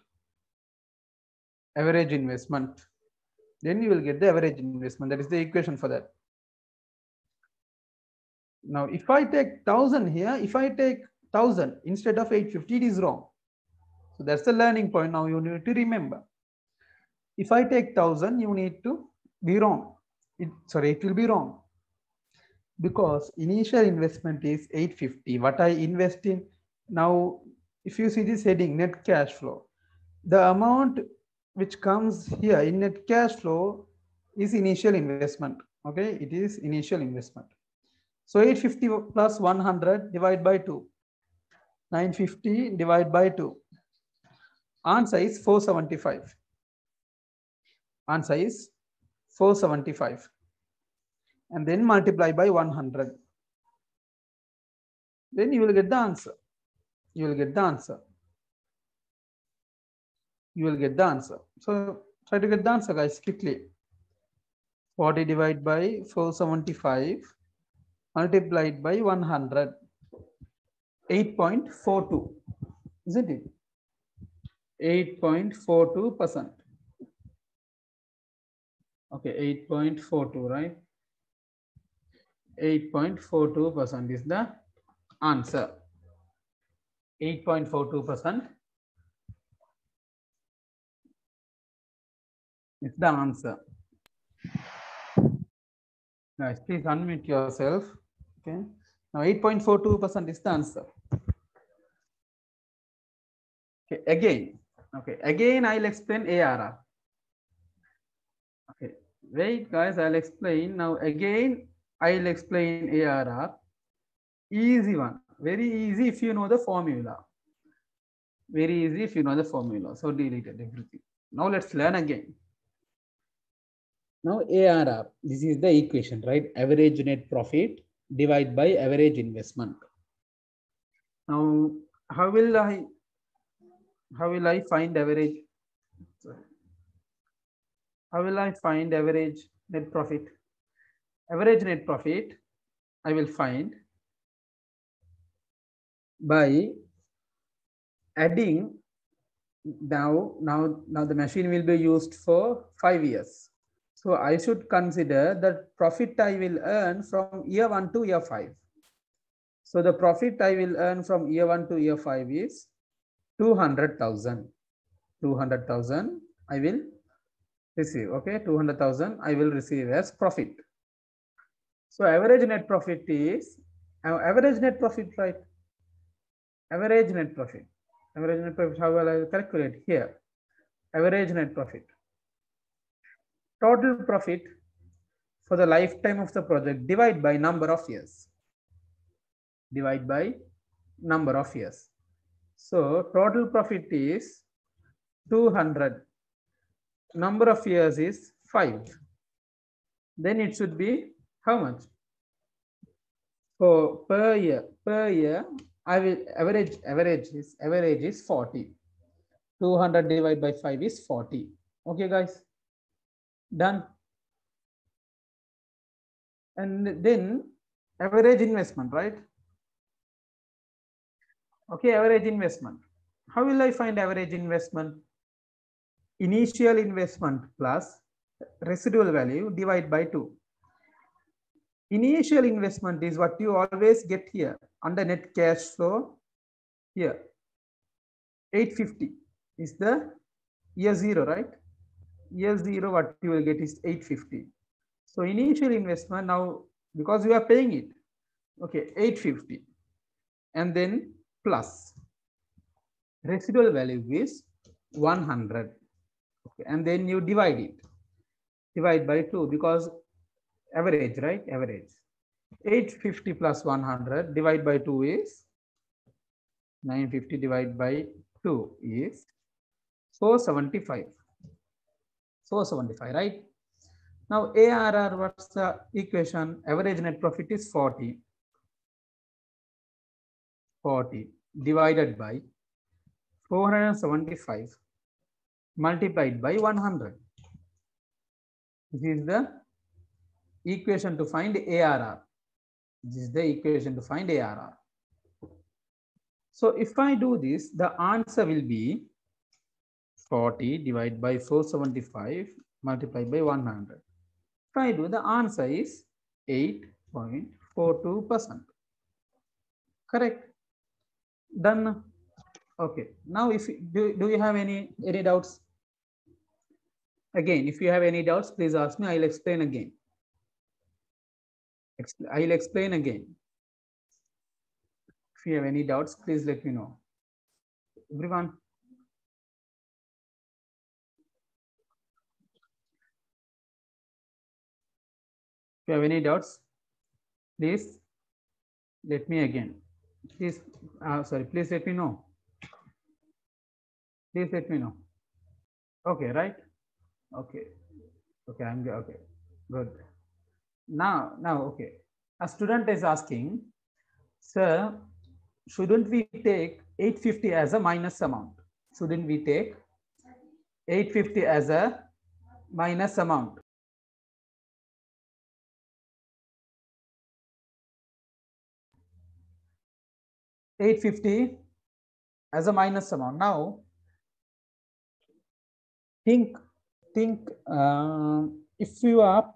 Average investment. Then you will get the average investment. That is the equation for that. Now, if I take 1,000 here, if I take 1,000 instead of 850, it is wrong. So that's the learning point. Now you need to remember. If I take 1,000, you need to be wrong. It will be wrong. Because initial investment is 850. What I invest in now, if you see this heading, net cash flow, the amount which comes here in net cash flow is initial investment. Okay, it is initial investment. So 850 plus 100 divided by 2. 950 divided by 2. Answer is 475. Answer is 475. And then multiply by 100. Then you will get the answer. You will get the answer. You will get the answer. So try to get the answer, guys, quickly. 40 divided by 475 multiplied by 100. 8.42, isn't it? 8.42%. Okay, 8.42, right? 8.42% is the answer. 8.42% is the answer. Guys, please unmute yourself. Okay. Now 8.42% is the answer. Okay, again I'll explain ARR. Okay, wait guys, I'll explain. Now again I'll explain ARR. Easy one, very easy if you know the formula. Very easy if you know the formula. So deleted everything. Now let's learn again. Now ARR, this is the equation, right? Average net profit divided by average investment. Now how will I find average? Sorry. How will I find average net profit? Average net profit I will find by adding. Now the machine will be used for 5 years. So I should consider the profit I will earn from year 1 to year 5. So the profit I will earn from year 1 to year 5 is 200,000. 200,000 I will receive. Okay, 200,000 I will receive as profit. So average net profit is average net profit, right? Average net profit. Average net profit, how will I calculate here? Average net profit. Total profit for the lifetime of the project divide by number of years. Divide by number of years. So total profit is 200. Number of years is 5. Then it should be how much? So per year I will average is 40. 200 divided by 5 is 40. Okay guys, done. And then average investment, right? Okay, average investment. How will I find average investment? Initial investment plus residual value divided by 2. Initial investment is what you always get here under net cash flow. Here 850 is the year 0, right? Year 0 what you will get is 850. So initial investment, now because you are paying it, okay, 850, and then plus residual value is 100. Okay, and then you divide by 2 because average, right? Average. 850 plus 100 divided by 2 is 950 divided by 2 is 475. 475, right? Now ARR, what's the equation? Average net profit is 40. 40 divided by 475 multiplied by 100. This is the equation to find ARR. This is the equation to find ARR. So if I do this, the answer will be 40 divided by 475 multiplied by 100. If I do, the answer is 8.42%. Correct? Done. Okay. Now, if do you have any doubts? Again, if you have any doubts, please ask me. I'll explain again. I'll explain again. If you have any doubts, please let me know. Everyone. If you have any doubts, please let me again. Please, please let me know. Please let me know. Okay, right? Okay. Okay, I'm good. Okay, good. Now, okay. A student is asking, sir, shouldn't we take 850 as a minus amount? Shouldn't we take 850 as a minus amount? 850 as a minus amount. Now, think if you are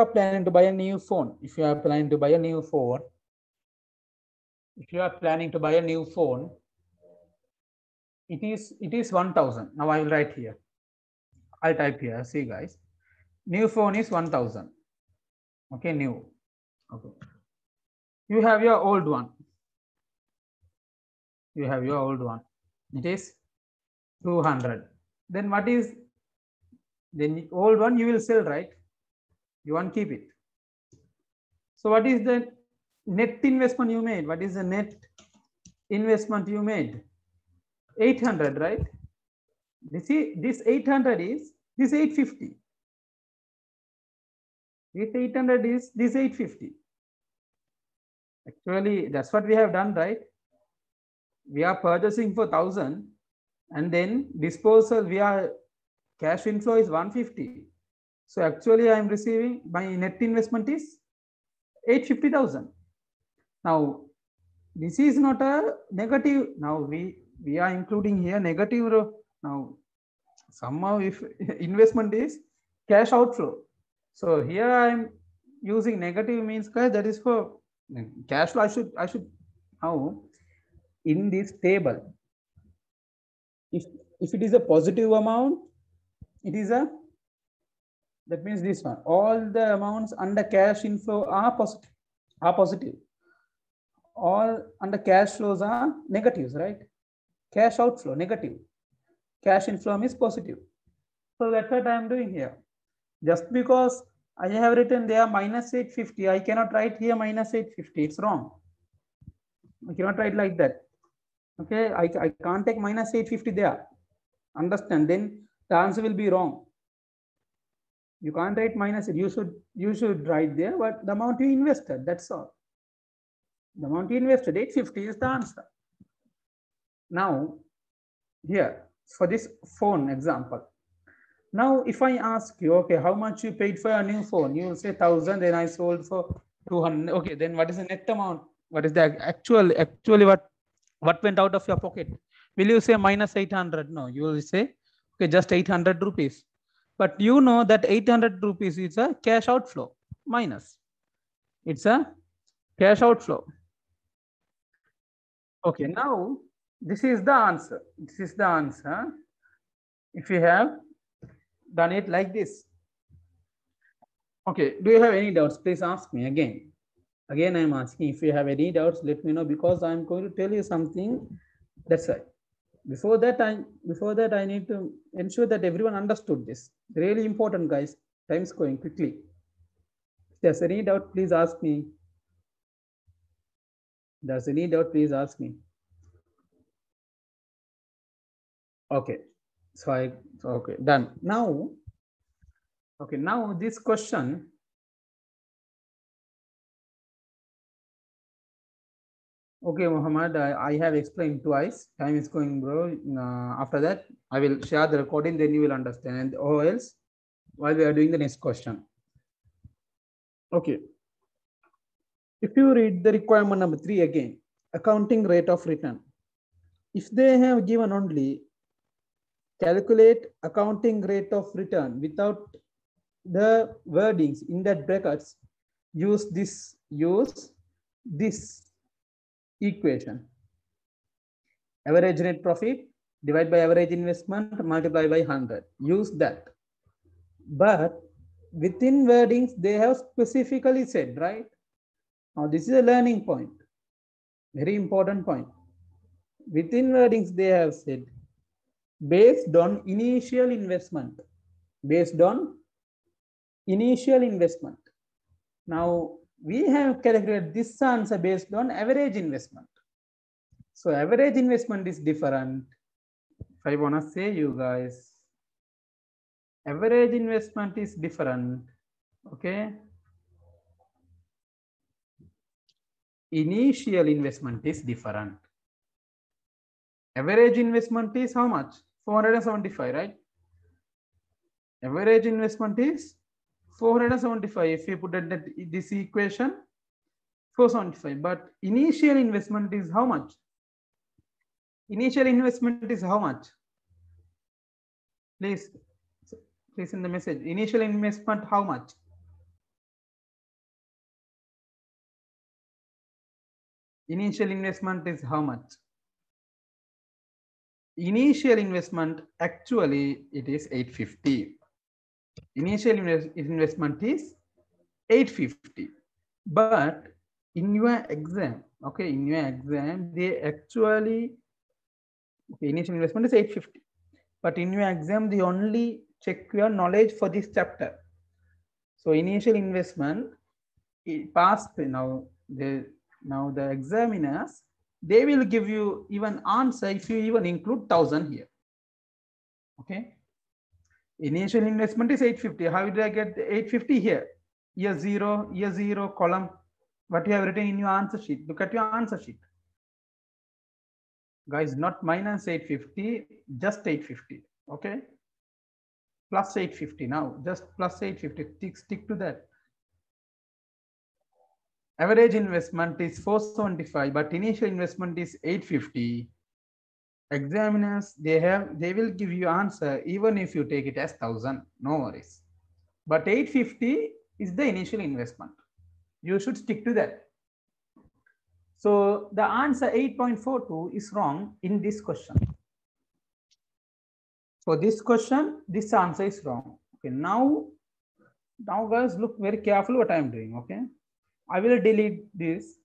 planning to buy a new phone, if you are planning to buy a new phone, it is 1000. Now I will write here. I'll type here. See guys, new phone is 1000. Okay, new. Okay. You have your old one. It is 200. Then what is, then the old one you will sell, right? You won't keep it. So what is the net investment you made? What is the net investment you made? 800, right? This 800 is this 850. This 800 is this 850. Actually, that's what we have done, right? We are purchasing for 1000 and then disposal via cash inflow is 150. So actually I am receiving, my net investment is 850,000. Now this is not a negative. Now we are including here negative row. Now somehow if investment is cash outflow, so here I am using negative means that is for cash flow. I should now in this table, if it is a positive amount, it is a, that means this one, all the amounts under cash inflow are positive. All under cash flows are negatives, right? Cash outflow negative, cash inflow is positive. So that's what I am doing here. Just because I have written there minus 850, I cannot write here minus 850. It's wrong. I cannot write like that. Okay, I can't take minus 850 there. Understand? Then the answer will be wrong. You can't write minus it. You should write there what the amount you invested. That's all. The amount you invested, 850 is the answer. Now, here for this phone example. Now, if I ask you, okay, how much you paid for a new phone? You will say 1000. Then I sold for 200. Okay, then what is the net amount? What is the actually what went out of your pocket? Will you say minus 800? No, you will say, okay, just 800 rupees. But you know that 800 rupees is a cash outflow minus. It's a cash outflow. Okay, now this is the answer. This is the answer. If you have done it like this. Okay, do you have any doubts? Please ask me again. Again, I'm asking, if you have any doubts, let me know, because I'm going to tell you something. That's right. Before that, I need to ensure that everyone understood this. Really important, guys. Time's going quickly. If there's any doubt, please ask me. If there's any doubt, please ask me. Okay. So okay, done. Now, okay, now this question. Okay, Muhammad, I have explained twice. Time is going, bro. After that, I will share the recording, then you will understand. Or else, while we are doing the next question. Okay. If you read the requirement number 3 again, accounting rate of return. If they have given only calculate accounting rate of return without the wordings in that brackets, use this equation. Average net profit divided by average investment multiplied by 100. Use that. But within wordings, they have specifically said, right? Now, this is a learning point. Very important point. Within wordings, they have said, based on initial investment. Based on initial investment. Now, we have calculated this answer based on average investment. So average investment is different. If I want to say you guys, average investment is different. Okay. Initial investment is different. Average investment is how much? 475, right? Average investment is 475. If you put it in this equation, 475. But initial investment is how much? Initial investment is how much? Please in the message. Initial investment how much? Initial investment is how much? Initial investment, actually it is 850. Initial investment is 850. But in your exam, okay, in your exam, they actually, okay, initial investment is 850. But in your exam, they only check your knowledge for this chapter. So initial investment, it passed now. Now the examiners, they will give you even answer if you even include 1000 here. Okay. Initial investment is 850. How did I get 850 here? Year zero column. What you have written in your answer sheet. Look at your answer sheet. Guys, not minus 850, just 850. Okay. Plus 850 now. Just plus 850. Stick to that. Average investment is 475, but initial investment is 850. Examiners, they will give you answer even if you take it as 1000, no worries. But 850 is the initial investment. You should stick to that. So the answer 8.42 is wrong in this question. For this question, this answer is wrong. Okay, now guys, look very carefully what I am doing. Okay, I will delete this,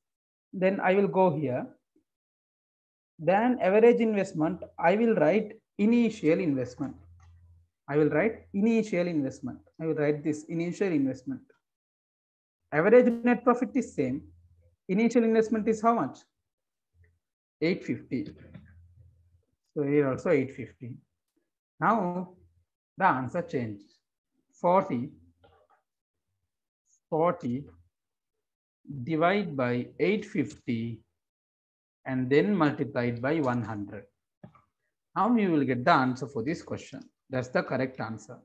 then I will go here. Then average investment, I will write initial investment. I will write initial investment. I will write this initial investment. Average net profit is same. Initial investment is how much? 850. So here also 850. Now the answer changed. 40 divide by 850 and then multiplied by 100. Now you will get the answer for this question. That's the correct answer.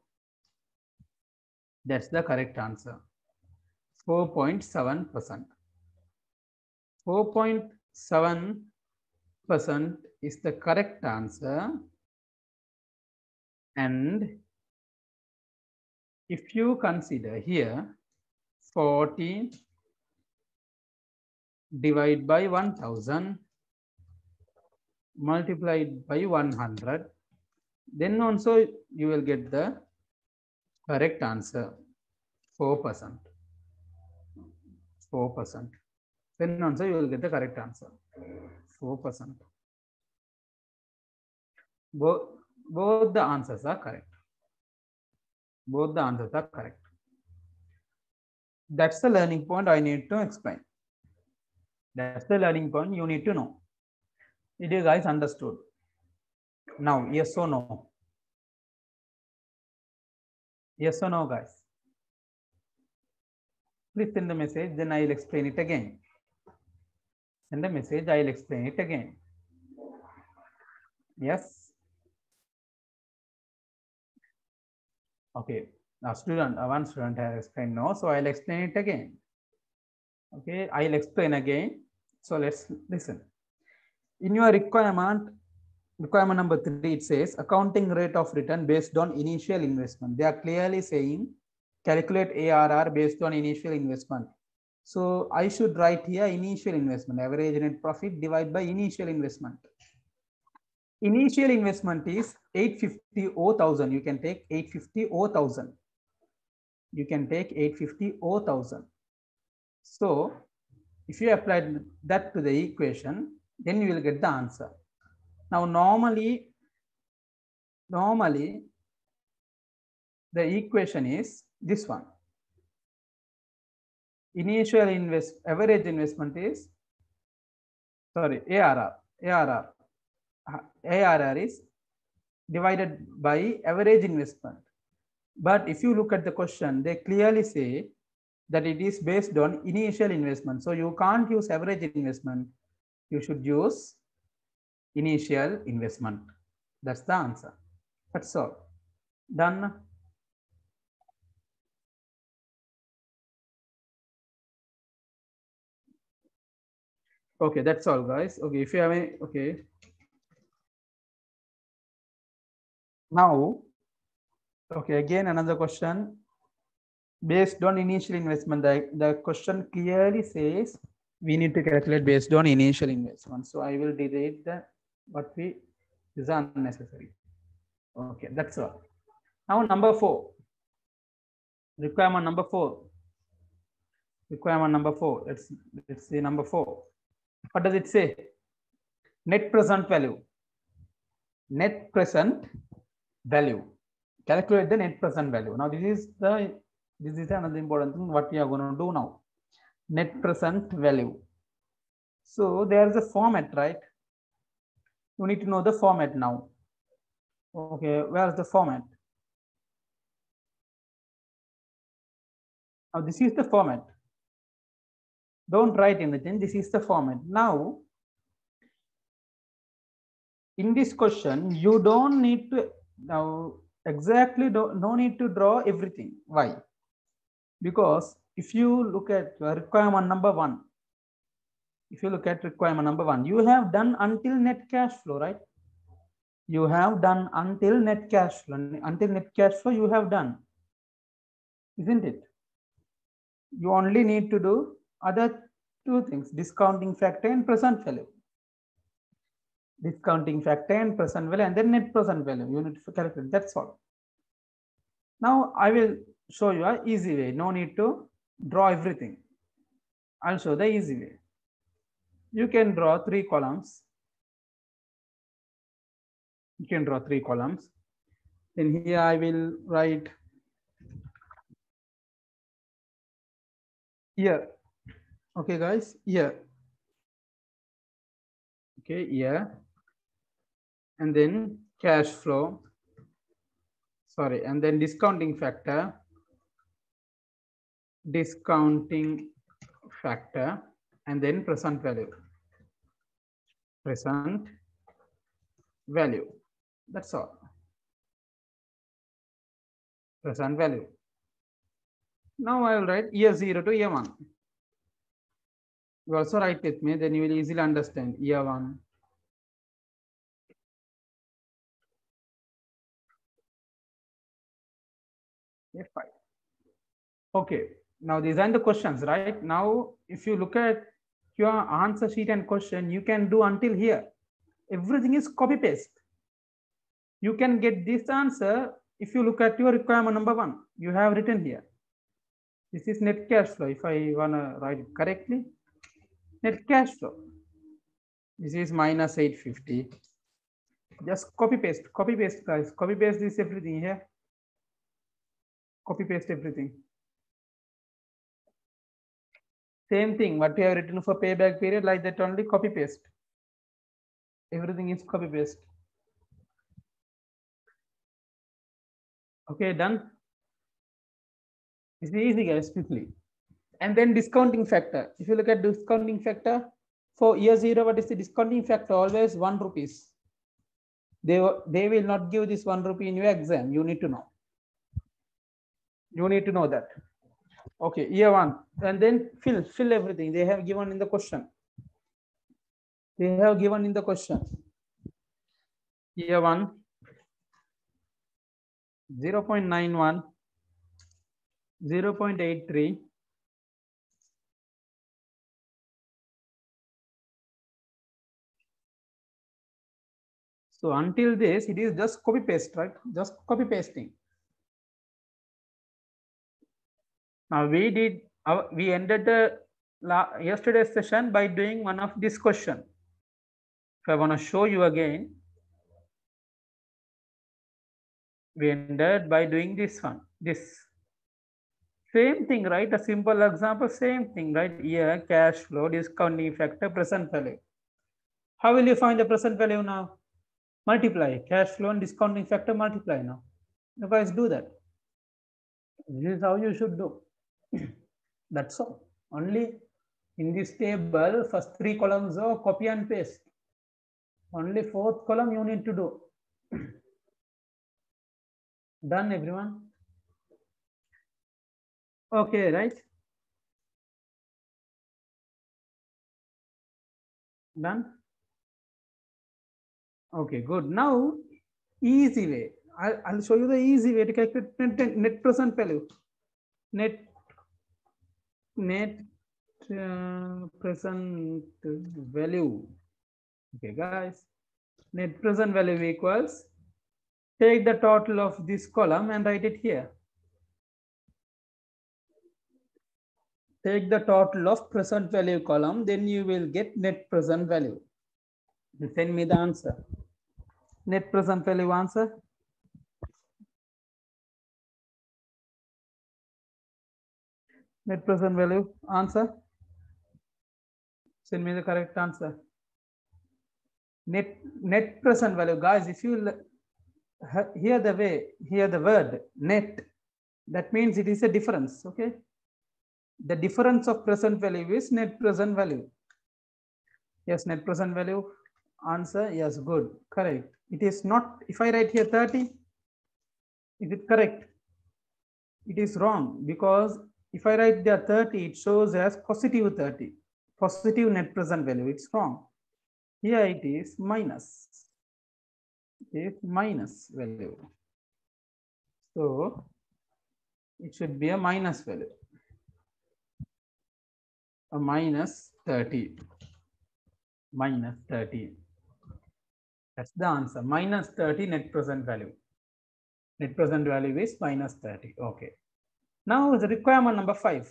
That's the correct answer. 4.7%. 4.7% is the correct answer. And if you consider here 40 divided by 1000 multiplied by 100, then also you will get the correct answer, 4%. 4%. Then also you will get the correct answer, 4%. Both the answers are correct. Both the answers are correct. That's the learning point I need to explain. That's the learning point you need to know. Did you guys understood? Now, yes or no? Yes or no, guys? Please send the message, then I will explain it again. Send the message, I will explain it again. Yes? Okay. Now, one student has explained no, so I'll explain it again. Okay, I'll explain again. So let's listen. In your requirement number 3, it says accounting rate of return based on initial investment. They are clearly saying calculate ARR based on initial investment. So I should write here initial investment, average net profit divided by initial investment. Initial investment is 850 or 1000. You can take 850 or 1000. You can take 850 or 1000. So if you apply that to the equation, then you will get the answer. Now, normally the equation is this one. Initial average investment is, sorry, ARR is divided by average investment. But if you look at the question, they clearly say that it is based on initial investment. So you can't use average investment. You should use initial investment. That's the answer. That's all. Done. Okay, that's all, guys. Okay, if you have any, okay. Now, okay, again another question. Based on initial investment, the question clearly says we need to calculate based on initial investment. So I will delete the what we is unnecessary. Okay, that's all. Now number 4. Requirement number 4. Requirement number 4. Let's see number 4. What does it say? Net present value. Net present value. Calculate the net present value. Now this is another important thing what we are going to do now. Net present value. So there is a format, right? You need to know the format now. Okay, where is the format? Now this is the format. Don't write anything. This is the format. Now, in this question, you don't need to now exactly no need to draw everything. Why? Because if you look at requirement number 1, if you look at requirement number 1, you have done until net cash flow, right? You have done until net cash flow. Until net cash flow, you have done, isn't it? You only need to do other 2 things: discounting factor and present value. Discounting factor and present value, and then net present value. You need to calculate. That's all. Now I will show you an easy way. No need to draw everything. I'll show the easy way. You can draw 3 columns. You can draw 3 columns. Then here I will write year. Okay, guys, year. Okay, year. And then cash flow. Sorry, and then discounting factor. Discounting factor, and then present value. Present value. That's all. Present value. Now I will write year 0 to year 1. You also write with me, then you will easily understand year 1. Year 5. Okay, now these are the questions, right? Now, if you look at your answer sheet and question, you can do until here. Everything is copy paste. You can get this answer if you look at your requirement number 1. You have written here. This is net cash flow. If I want to write it correctly, net cash flow. This is minus 850. Just copy paste, guys. Copy paste this everything here. Copy paste everything. Same thing, what we have written for payback period, like that only copy paste. Everything is copy paste. Okay, done. It's easy, guys, quickly. And then discounting factor. If you look at discounting factor for year 0, what is the discounting factor? Always 1 rupees. They will not give this 1 rupee in your exam. You need to know. You need to know that. Okay, year 1, and then fill everything they have given in the question. They have given in the question. Year 1, 0.91, 0.83, so until this, it is just copy paste, right? Just copy pasting. Now we ended the yesterday's session by doing one of this question. If I want to show you again, we ended by doing this one. This same thing, right? A simple example, same thing, right? Here, cash flow, discounting factor, present value. How will you find the present value now? Multiply cash flow and discounting factor, multiply now. You guys do that. This is how you should do. That's all. Only in this table, first 3 columns are copy and paste. Only 4th column you need to do. Done, everyone? Okay, right? Done? Okay, good. Now, easy way. I'll show you the easy way to calculate net present value. Net present value. Okay, guys. Net present value equals, take the total of this column and write it here. Take the total of present value column, then you will get net present value. Send me the answer. Net present value answer. Net present value answer. Send me the correct answer. Net present value, guys. If you hear the word net, that means it is a difference. Okay. The difference of present value is net present value. Yes, net present value answer. Yes, good, correct. It is not. If I write here 30, is it correct? It is wrong, because if I write there 30, it shows as positive 30, positive net present value. It's wrong. Here it is minus. It is minus value. So it should be a minus value. A minus 30. Minus 30. That's the answer. Minus 30 net present value. Net present value is minus 30. Okay. Now the requirement number 5.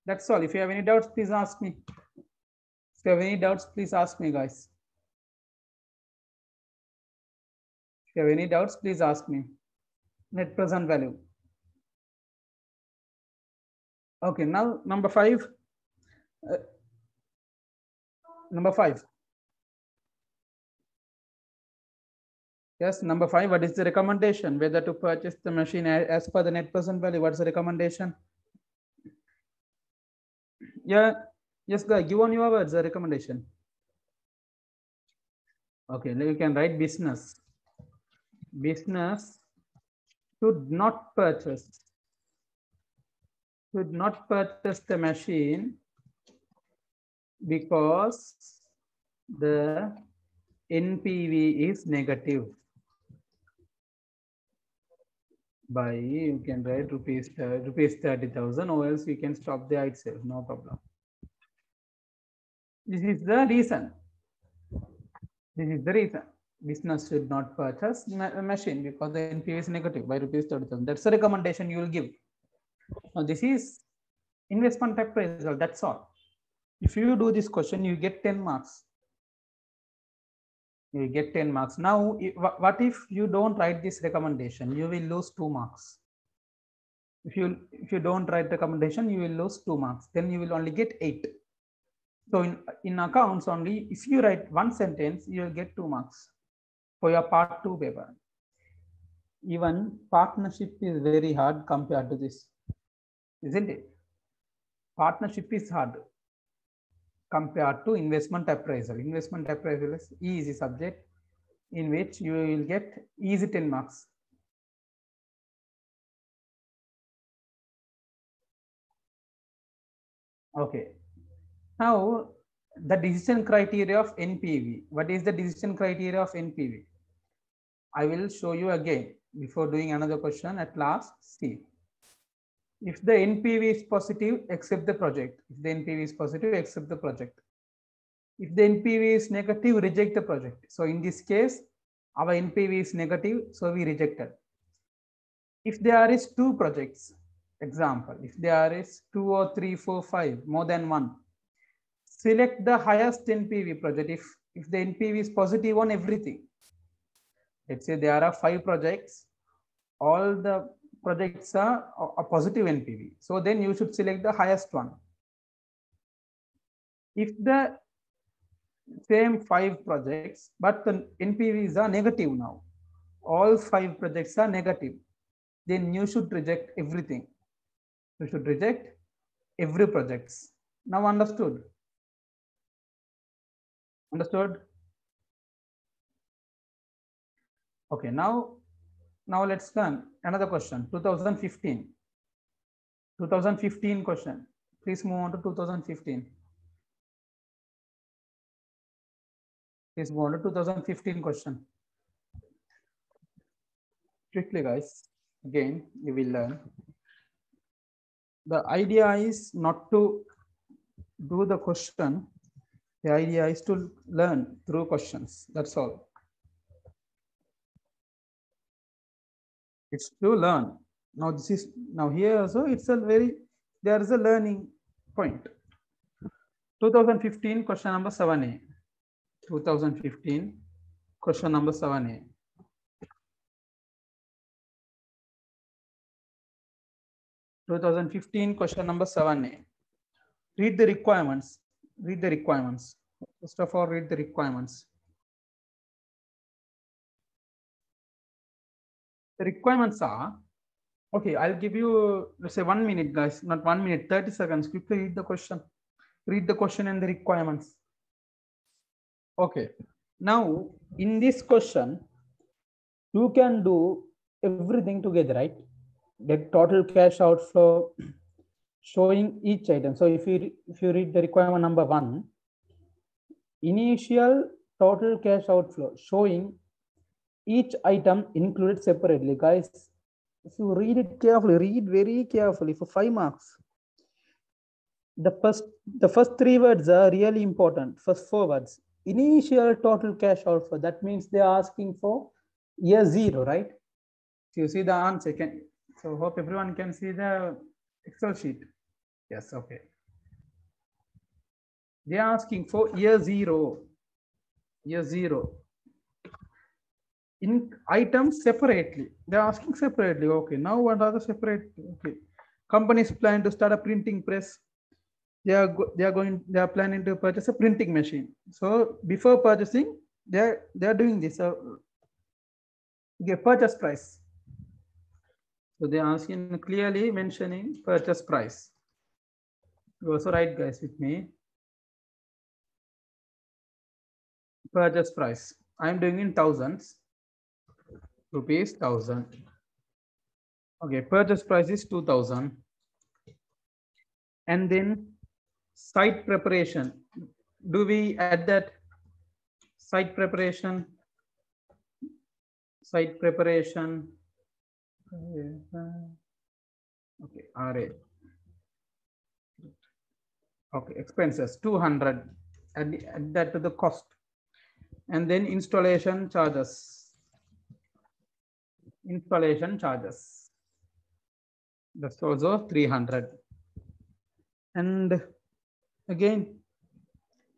That's all. If you have any doubts, please ask me. If you have any doubts, please ask me, guys. If you have any doubts, please ask me. Net present value. Okay, now number 5. Number 5. Yes, number 5. What is the recommendation? Whether to purchase the machine as per the net present value? What's the recommendation? Yeah, yes, guys, give on your words the recommendation. Okay, now you can write business. Business should not purchase the machine because the NPV is negative by, you can write rupees 30,000, or else you can stop there itself, no problem. This is the reason. This is the reason business should not purchase a machine because the NPV is negative by rupees 30,000. That's the recommendation you will give. Now this is investment appraisal. That's all. If you do this question, you get 10 marks. You get 10 marks. Now, what if you don't write this recommendation? You will lose 2 marks. If you don't write recommendation, you will lose 2 marks. Then you will only get 8. So in accounts only, if you write one sentence, you will get 2 marks for your part 2 paper. Even partnership is very hard compared to this, isn't it? Partnership is hard compared to investment appraisal. Investment appraisal is easy subject in which you will get easy 10 marks. Okay. Now the decision criteria of NPV. What is the decision criteria of NPV? I will show you again before doing another question at last. See. If the NPV is positive, accept the project. If the NPV is positive, accept the project. If the NPV is negative, reject the project. So in this case, our NPV is negative, so we rejected. If there is 2 projects, example, if there is 2 or 3, 4, 5, more than 1, select the highest NPV project if the NPV is positive on everything. Let's say there are 5 projects, all the projects are a positive NPV. So then you should select the highest one. If the same 5 projects, but the NPVs are negative now, all 5 projects are negative, then you should reject everything. You should reject every project. Now understood? Understood? Okay, now let's learn another question. 2015 question. Please move on to 2015. Please go on to 2015 question. Quickly, guys. Again, you will learn. The idea is not to do the question. The idea is to learn through questions. That's all. It's to learn. Now this is now here also it's a there is a learning point. 2015 question number 7A. 2015 question number 7A. Question number 7A. Read the requirements. Read the requirements. First of all, read the requirements. The requirements are, okay, I'll give you, let's say 1 minute, guys, not 1 minute, 30 seconds. Quickly read the question. Read the question and the requirements. Okay. Now, in this question, you can do everything together, right? The total cash outflow, showing each item. So if you read the requirement number 1, initial total cash outflow, showing each item included separately. Guys, if you read it carefully, read very carefully for 5 marks. The first 3 words are really important. First 4 words. Initial total cash outflow. That means they are asking for year 0, right? So you see the answer. So hope everyone can see the Excel sheet. Yes, okay. They are asking for year 0. Year 0. In items separately. They are asking separately. Okay. Now what are the separate? Okay. Companies plan to start a printing press. They are planning to purchase a printing machine. So before purchasing, they are doing this. Okay, purchase price. So they are asking, clearly mentioning purchase price. You also write, guys, with me. Purchase price. I am doing in thousands. Rupees 1,000. Okay, purchase price is 2,000. And then site preparation. Do we add that site preparation? Site preparation. Okay, RA. Okay, expenses 200. Add that to the cost. And then installation charges. Installation charges. That's also 300. And again,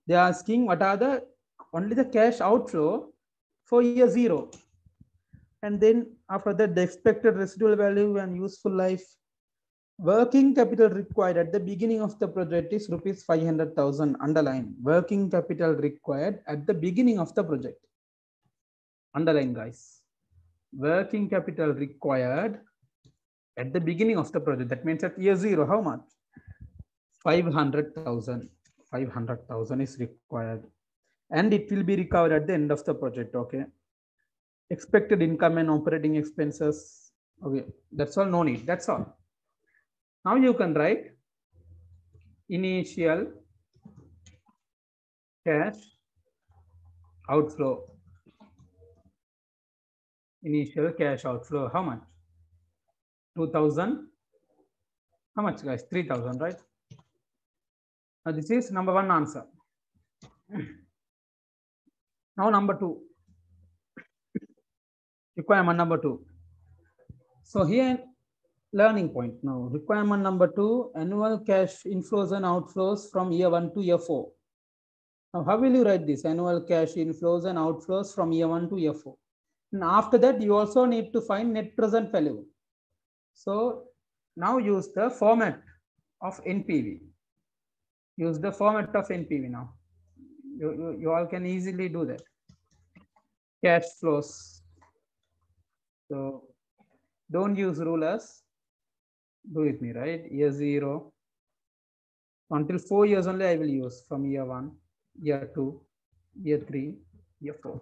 they are asking what are only the cash outflow for year 0. And then after that, the expected residual value and useful life. Working capital required at the beginning of the project is rupees 500,000. Underline. Working capital required at the beginning of the project. Underline, guys. Working capital required at the beginning of the project. That means at year 0, how much? 500,000. 500,000 is required. And it will be recovered at the end of the project. Okay. Expected income and operating expenses. Okay. That's all. No need. That's all. Now you can write initial cash outflow. Initial cash outflow. How much? 2,000. How much, guys? 3,000, right? Now this is number 1 answer. Now number 2. Requirement number 2. So here, learning point now. Requirement number 2, annual cash inflows and outflows from year 1 to year 4. Now, how will you write this? Annual cash inflows and outflows from year 1 to year 4. And after that, you also need to find net present value. So now use the format of Npv. Use the format of Npv now. You all can easily do that. Cash flows. So don't use rulers. Do with me, right? Year 0. Until 4 years only I will use, from year 1, year 2, year 3, year 4.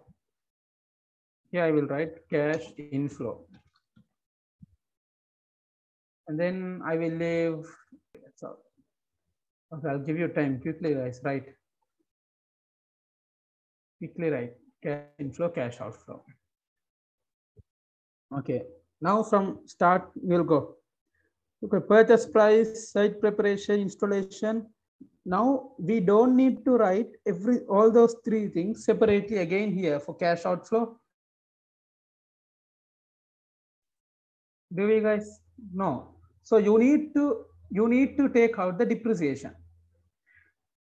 Here I will write cash inflow. And then I will leave. So, okay, I'll give you time quickly, guys. Right. quickly write cash inflow, cash outflow. Okay, now from start we'll go. Okay, purchase price, site preparation, installation. Now we don't need to write all those three things separately again here for cash outflow. Do we guys? No. So you need to take out the depreciation.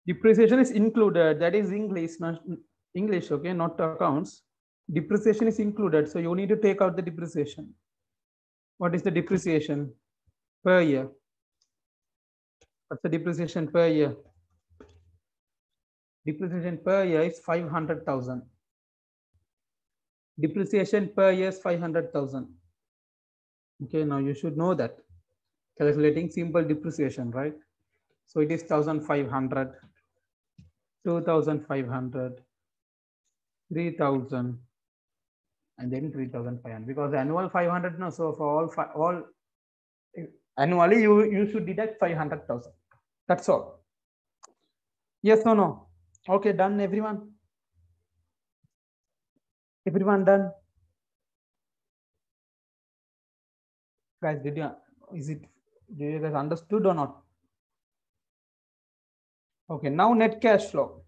Depreciation is included. That is English, not English. Okay, not accounts. Depreciation is included. So you need to take out the depreciation. What is the depreciation per year? What's the depreciation per year? Depreciation per year is 500,000. Depreciation per year is 500,000. Okay, now you should know that. Calculating simple depreciation, right? So it is 1,500, 2,500, 3,000, and then 3,500. Because annual 500, no. So for all annually, you should deduct 500,000. That's all. Yes or no? Okay, done, everyone. Everyone done? Guys, do you guys understood or not? Okay, now net cash flow.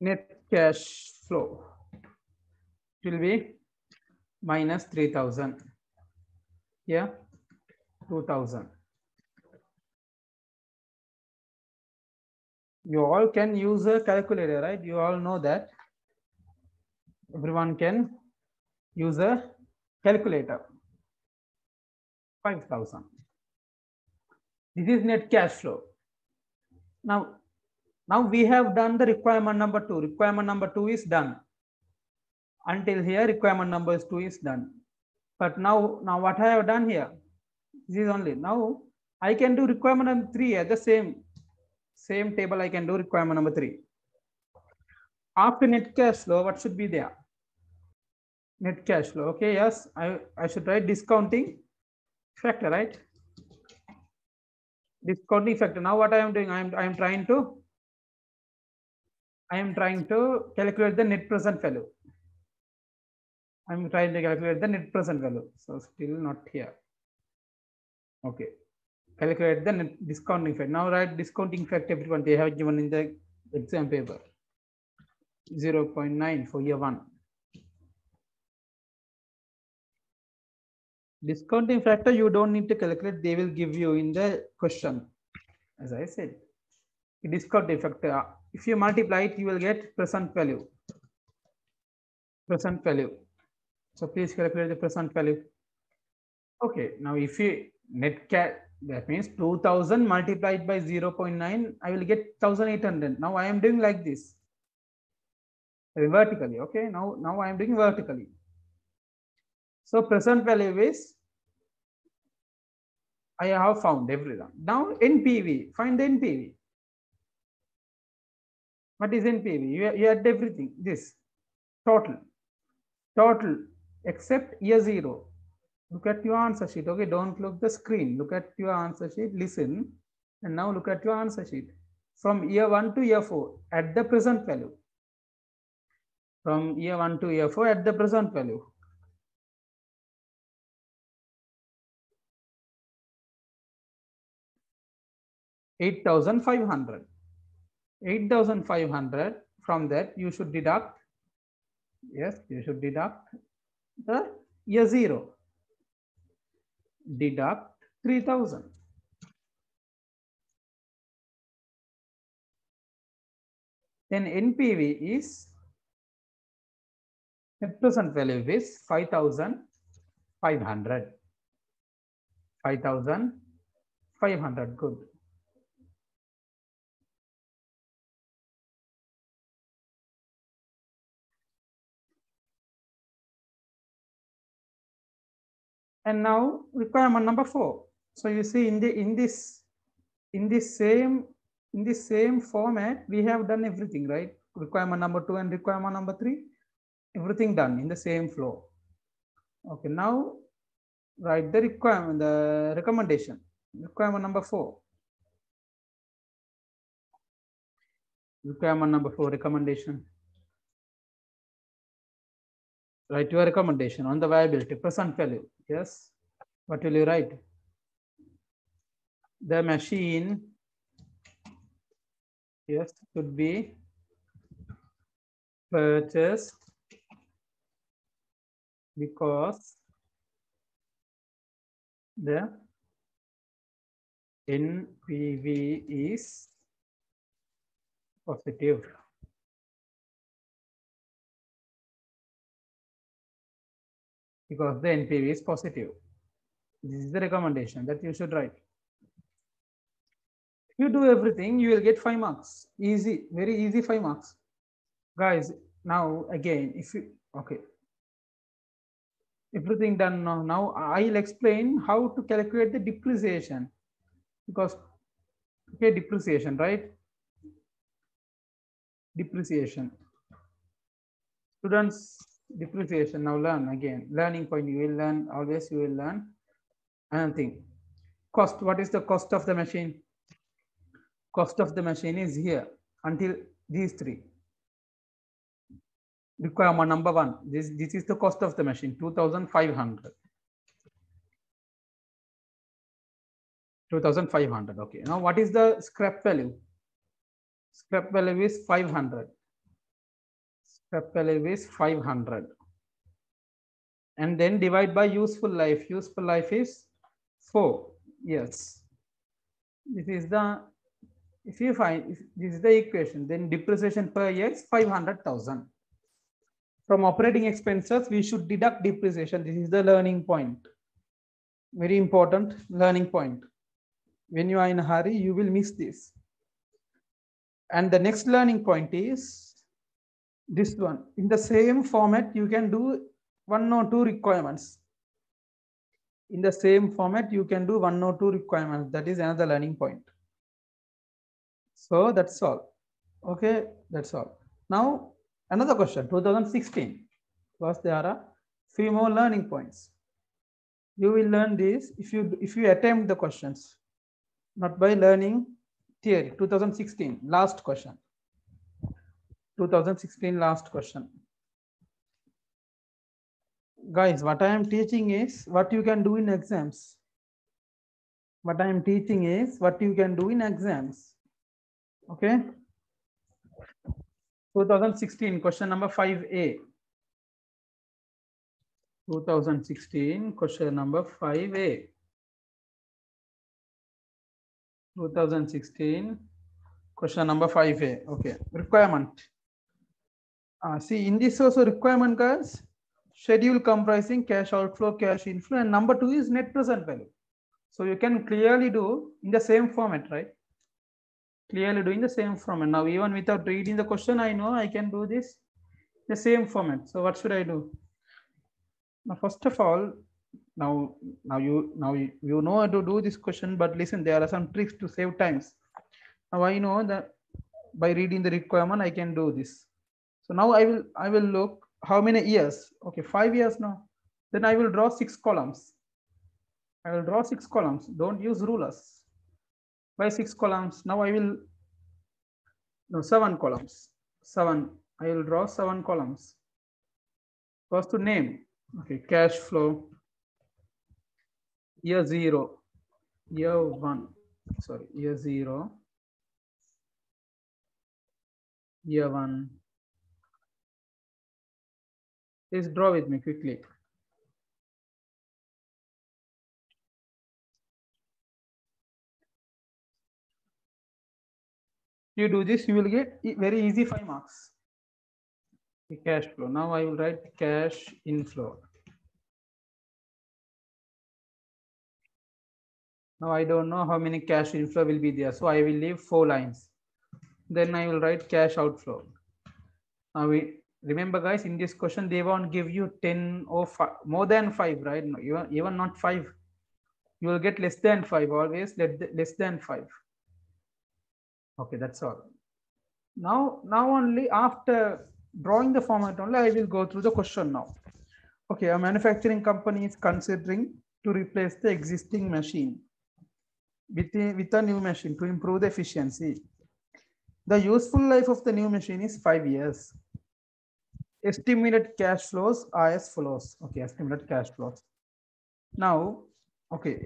Net cash flow will be minus 3,000. Yeah, 2,000. You all can use a calculator, right? You all know that. Everyone can use a calculator. 5,000. This is net cash flow. Now we have done the requirement number 2. Requirement number 2 is done. Until here, requirement number 2 is done. But now what I have done here, this is only. Now I can do requirement number 3 at the same table. I can do requirement number 3. After net cash flow, what should be there? Net cash flow. Okay, yes, I should write discounting factor, right? Discounting factor. Now what I am doing, I am trying to calculate the net present value. I'm trying to calculate the net present value. So still not here. Okay. Calculate the net discounting factor. Now write discounting factor, everyone. They have given in the exam paper. 0.9 for year 1. Discounting factor, you don't need to calculate. They will give you in the question. As I said, discounting factor. If you multiply it, you will get present value. Present value. So please calculate the present value. Okay, now if you net cash, that means 2,000 multiplied by 0.9, I will get 1,800. Now I am doing like this. Vertically. Okay, now I am doing vertically. So present value is, I have found everything. Now NPV, find the NPV. What is NPV? You add everything. This total except year 0. Look at your answer sheet. Okay, don't look the screen. Look at your answer sheet. Listen, and now look at your answer sheet. From year 1 to year 4, at the present value. From year 1 to year 4, at the present value. $8,500. 8,500. From that, you should deduct. Yes, you should deduct the year 0. Deduct 3,000. Then NPV is, net present value is 5,500. 5,500. Good. And now requirement number 4. So you see in this same format, we have done everything, right? Requirement number 2 and requirement number 3, everything done in the same flow. Okay, now write the requirement, the recommendation. Requirement number 4. Requirement number 4, recommendation. Write your recommendation on the viability, present value. Yes. What will you write? The machine, yes, could be purchased because the NPV is positive. Because the NPV is positive. This is the recommendation that you should write. If you do everything, you will get 5 marks. Easy, very easy 5 marks. Guys, now again, if you, okay. Everything done now. Now I'll explain how to calculate the depreciation. Because, okay, depreciation, right? Depreciation. Students, depreciation. Now learn again. Learning point, you will learn, always you will learn. Another thing. Cost, what is the cost of the machine? Cost of the machine is here until these 3. Requirement number 1. This is the cost of the machine, 2,500. 2,500. Okay. Now what is the scrap value? Scrap value is 500. Scrap value is 500. And then divide by useful life. Useful life is 4 years. This is the, if you find, if this is the equation, then depreciation per year is 500,000. From operating expenses, we should deduct depreciation. This is the learning point. Very important learning point. When you are in a hurry, you will miss this. And the next learning point is this one. In the same format, you can do 1 or 2 requirements. In the same format, you can do 1 or 2 requirements. That is another learning point. So that's all. Okay, that's all. Now, another question, 2016, because there are a few more learning points. You will learn this if you attempt the questions, not by learning theory. 2016, last question. 2016, last question. Guys, what I am teaching is what you can do in exams. What I am teaching is what you can do in exams. Okay. 2016, question number 5A. 2016, question number 5A. 2016, question number 5A. Okay. Requirement. See, in this also requirement, guys, schedule comprising cash outflow, cash inflow, and number 2 is net present value. So you can clearly do in the same format, right? Clearly doing the same format. Now, even without reading the question, I know I can do this the same format. So what should I do? Now, first of all, now you know how to do this question, but listen, there are some tricks to save times. Now I know that by reading the requirement, I can do this. So now I will look how many years. Okay, 5 years now. Then I will draw 6 columns. I will draw 6 columns. Don't use rulers. By 6 columns. Now I will, no, 7 columns. 7. I will draw 7 columns. First to name. Okay, cash flow. Year 0. Year 1. Sorry, year 0. Year 1. Please draw with me quickly. You do this, you will get very easy 5 marks. The cash flow. Now I will write cash inflow. Now I don't know how many cash inflow will be there, so I will leave 4 lines. Then I will write cash outflow. Now we remember, guys, in this question they won't give you 10 or 5, more than 5, right? No, even not 5. You will get less than 5, always less than 5. Okay, that's all. Now only after drawing the format only I will go through the question now. Okay, a manufacturing company is considering to replace the existing machine with a new machine to improve the efficiency. The useful life of the new machine is 5 years. Estimated cash flows are as follows. Okay, estimated cash flows. Now, okay,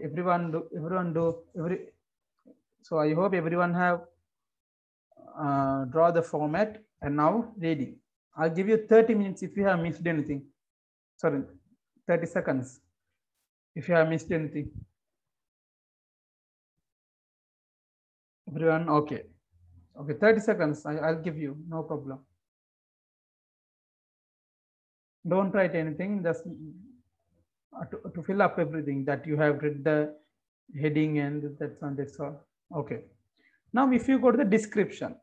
so I hope everyone have draw the format and now reading. I'll give you 30 minutes if you have missed anything. Sorry, 30 seconds if you have missed anything. Everyone, okay. Okay, 30 seconds. I'll give you, no problem. Don't write anything, just to fill up everything that you have read the heading and that's all. Okay. Now, if you go to the description,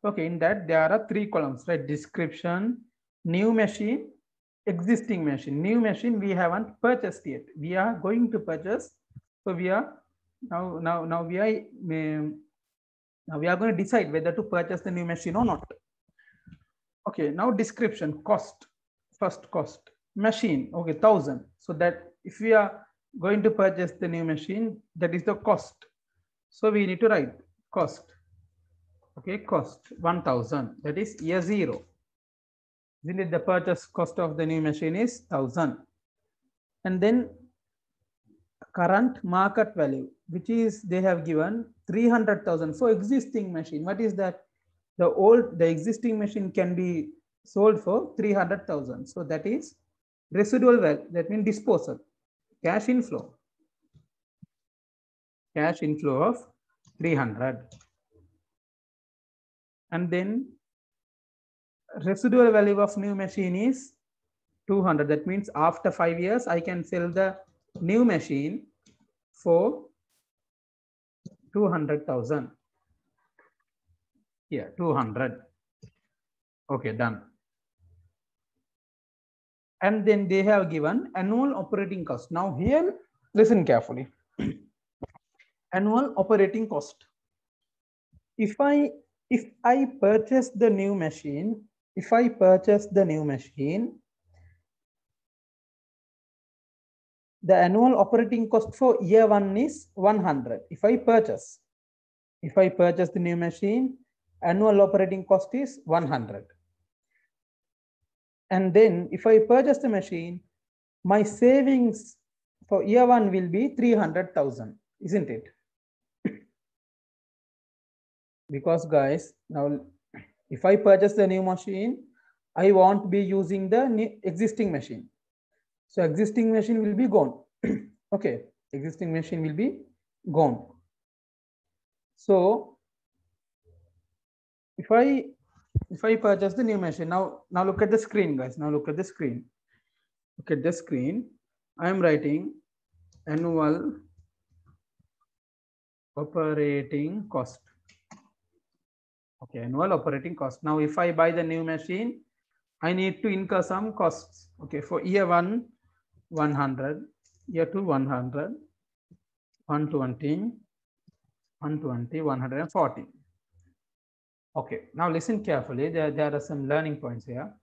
okay, in that there are 3 columns, right? Description, new machine, existing machine. New machine we haven't purchased yet. We are going to purchase. So we are now we are going to decide whether to purchase the new machine or not. Okay, now description, cost, first cost, machine, okay, 1000. So that if we are going to purchase the new machine, that is the cost. So we need to write cost. Okay, cost 1000, that is year 0. Isn't it? The purchase cost of the new machine is 1000. And then current market value, which is they have given 300,000 for existing machine. What is that? The existing machine can be sold for 300,000. So that is residual value. That means disposal, cash inflow of 300. And then residual value of new machine is 200. That means after 5 years, I can sell the new machine for 200,000. Here, 200. Okay, done. And then they have given annual operating cost. Now here, listen carefully. Annual operating cost. If I purchase the new machine, the annual operating cost for year 1 is 100. If I purchase the new machine, annual operating cost is 100. And then if I purchase the machine, my savings for year 1 will be 300,000, isn't it? Because guys, now if I purchase the new machine, I won't be using the existing machine. So existing machine will be gone. Okay, existing machine will be gone. So if I purchase the new machine, now look at the screen, guys. Now look at the screen. Look at the screen. I am writing annual operating cost. Okay, annual operating cost. Now, if I buy the new machine, I need to incur some costs. Okay, for year 1, 100, year 2, 100, 120, 120, 140. Okay, now listen carefully. There are some learning points here.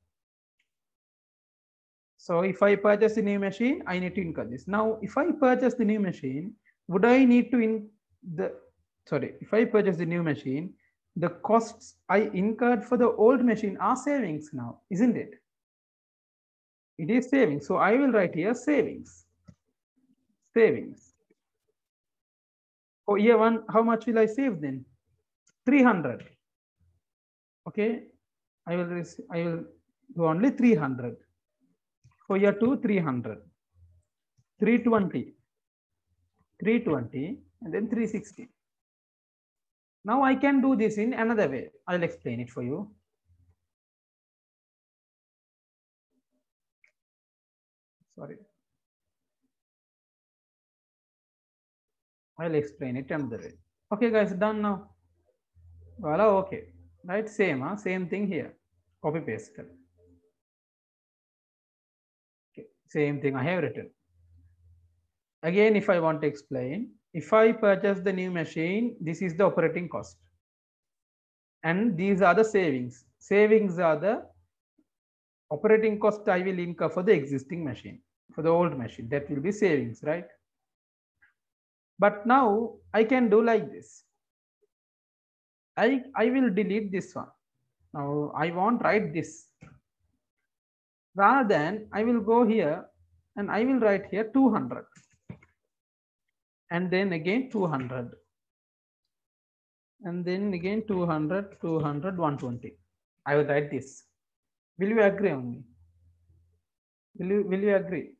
So if I purchase the new machine, I need to incur this. Now, if I purchase the new machine, would I need to if I purchase the new machine, the costs I incurred for the old machine are savings now, isn't it? It is savings. So I will write here savings. Savings. For year 1, how much will I save then? 300. Okay, I will do only 300. For year 2, 300. 320. 320 and then 360. Now I can do this in another way. I'll explain it for you. Sorry. I'll explain it another way. Okay, guys, done now. Voila, okay. Right, same thing here. Copy paste. Okay, same thing I have written. Again, if I want to explain, if I purchase the new machine, this is the operating cost. And these are the savings. Savings are the operating cost I will incur for the existing machine, for the old machine. That will be savings, right? But now I can do like this. I will delete this one. Now I won't write this. Rather than I will go here and I will write here 200 and then again 200 and then again 200, 200, 120. I will write this. Will you agree on me? Will you agree?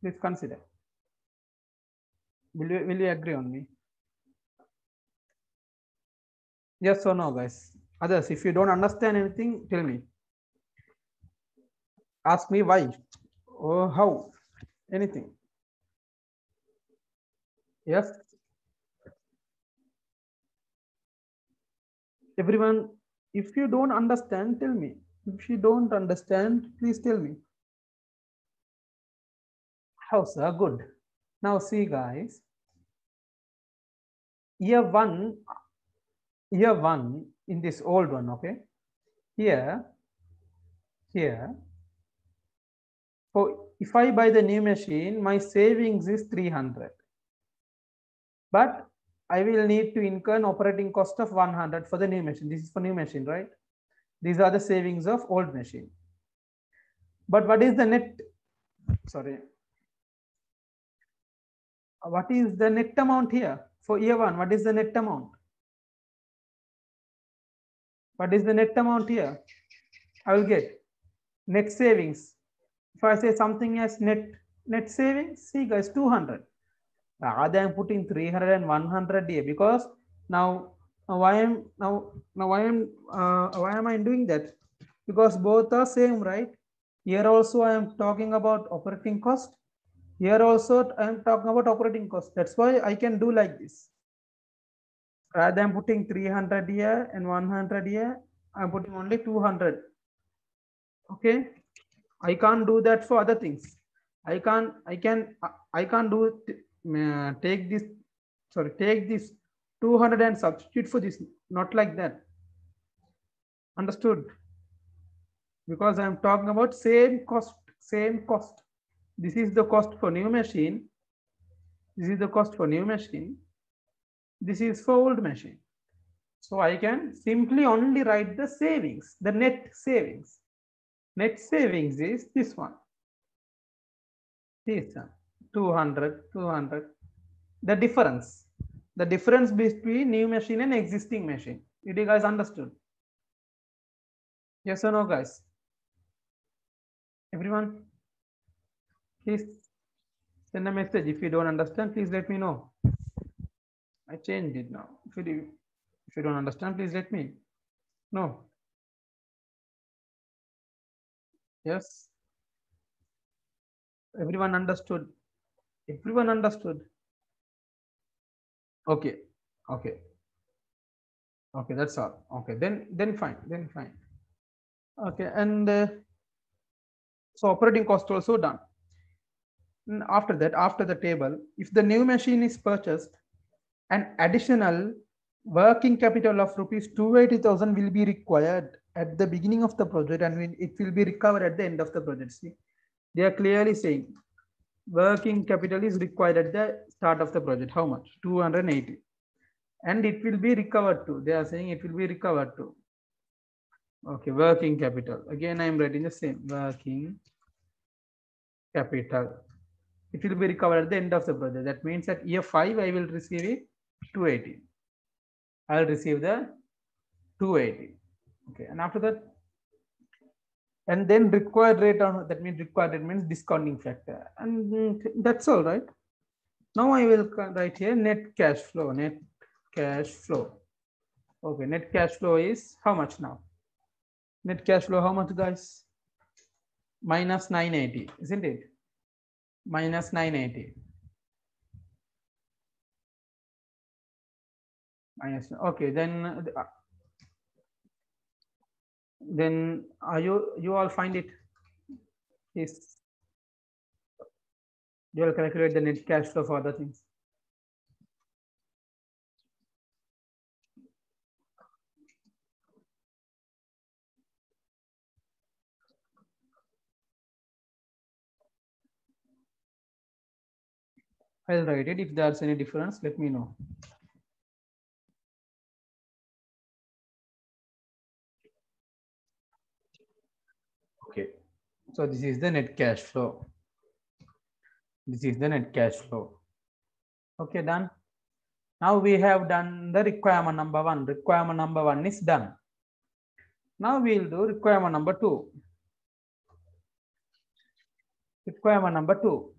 Please consider. Will you agree on me? Yes or no, guys? Others, if you don't understand anything, tell me. Ask me why or how. Anything. Yes. Everyone, if you don't understand, tell me. If you don't understand, please tell me. How, sir? Good. Now see, guys. Year one in this old one, okay? Here, so if I buy the new machine, my savings is 300. But I will need to incur an operating cost of 100 for the new machine. This is for new machine, right? These are the savings of old machine. But what is the net? Sorry. What is the net amount here for year one? What is the net amount? What is the net amount here? I will get net savings. If I say something as net savings, see guys, 200. Rather than putting 300 and 100 here, because now why am I doing that? Because both are same, right? Here also I am talking about operating cost. Here also I am talking about operating cost. That's why I can do like this. Rather than putting 300 here and 100 here, I'm putting only 200. Okay, I can't do that for other things. I can't do take this 200 and substitute for this. Not like that. Understood? Because I'm talking about same cost. This is the cost for new machine. This is the cost for new machine. This is for old machine. So I can simply only write the savings, the net savings. Net savings is this one. This one, 200. The difference between new machine and existing machine. Did you guys understood? Yes or no, guys? Everyone, please send a message. If you don't understand, please let me know. I changed it now. If you don't understand, please let me know. Yes. Everyone understood. Everyone understood. Okay. That's all. Okay, then fine. Okay, and so operating cost also done. And after that, after the table, if the new machine is purchased, an additional working capital of rupees 280,000 will be required at the beginning of the project, and it will be recovered at the end of the project. See, they are clearly saying working capital is required at the start of the project. How much? 280. And it will be recovered too. They are saying it will be recovered too. Okay, working capital. Again, I am writing the same working capital. It will be recovered at the end of the project. That means at year 5, I will receive it 280. I will receive the 280. Okay, and after that, and then required rate on that means required rate means discounting factor, and that's all right. Now I will write here net cash flow. Okay, net cash flow is how much now? Net cash flow how much, guys? Minus 980, isn't it? Minus 980. Minus, okay, then you all find it. Yes. You will calculate the net cash flow for other things. I'll write it. If there's any difference, let me know. Okay, so this is the net cash flow. This is the net cash flow. Okay, done. Now we have done the requirement number 1. Requirement number 1 is done. Now we will do requirement number 2. Requirement number 2.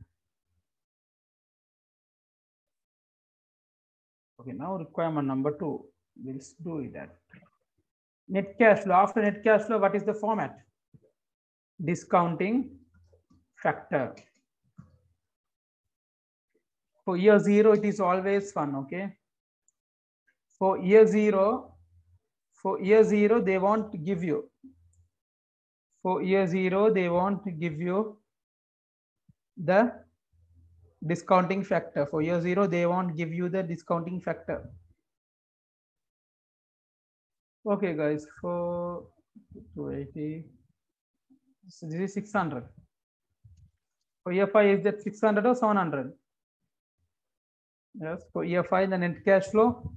Okay, now requirement number 2. We'll do it that. Net cash flow. After net cash flow, what is the format? Discounting factor. For year 0, it is always 1. Okay. For year 0, they won't give you. For year 0, they won't give you the discounting factor. For year 0, they won't give you the discounting factor. Okay, guys, for 280, so this is 600. For year 5, is that 600 or 700? Yes, for year 5, the net cash flow.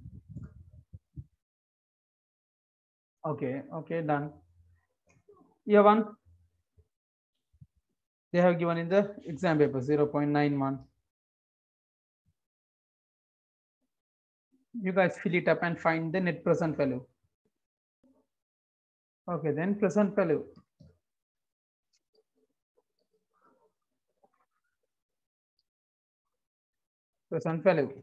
Okay, okay, done. Year 1, they have given in the exam paper 0.91. You guys fill it up and find the net present value. Okay, then present value. Present value.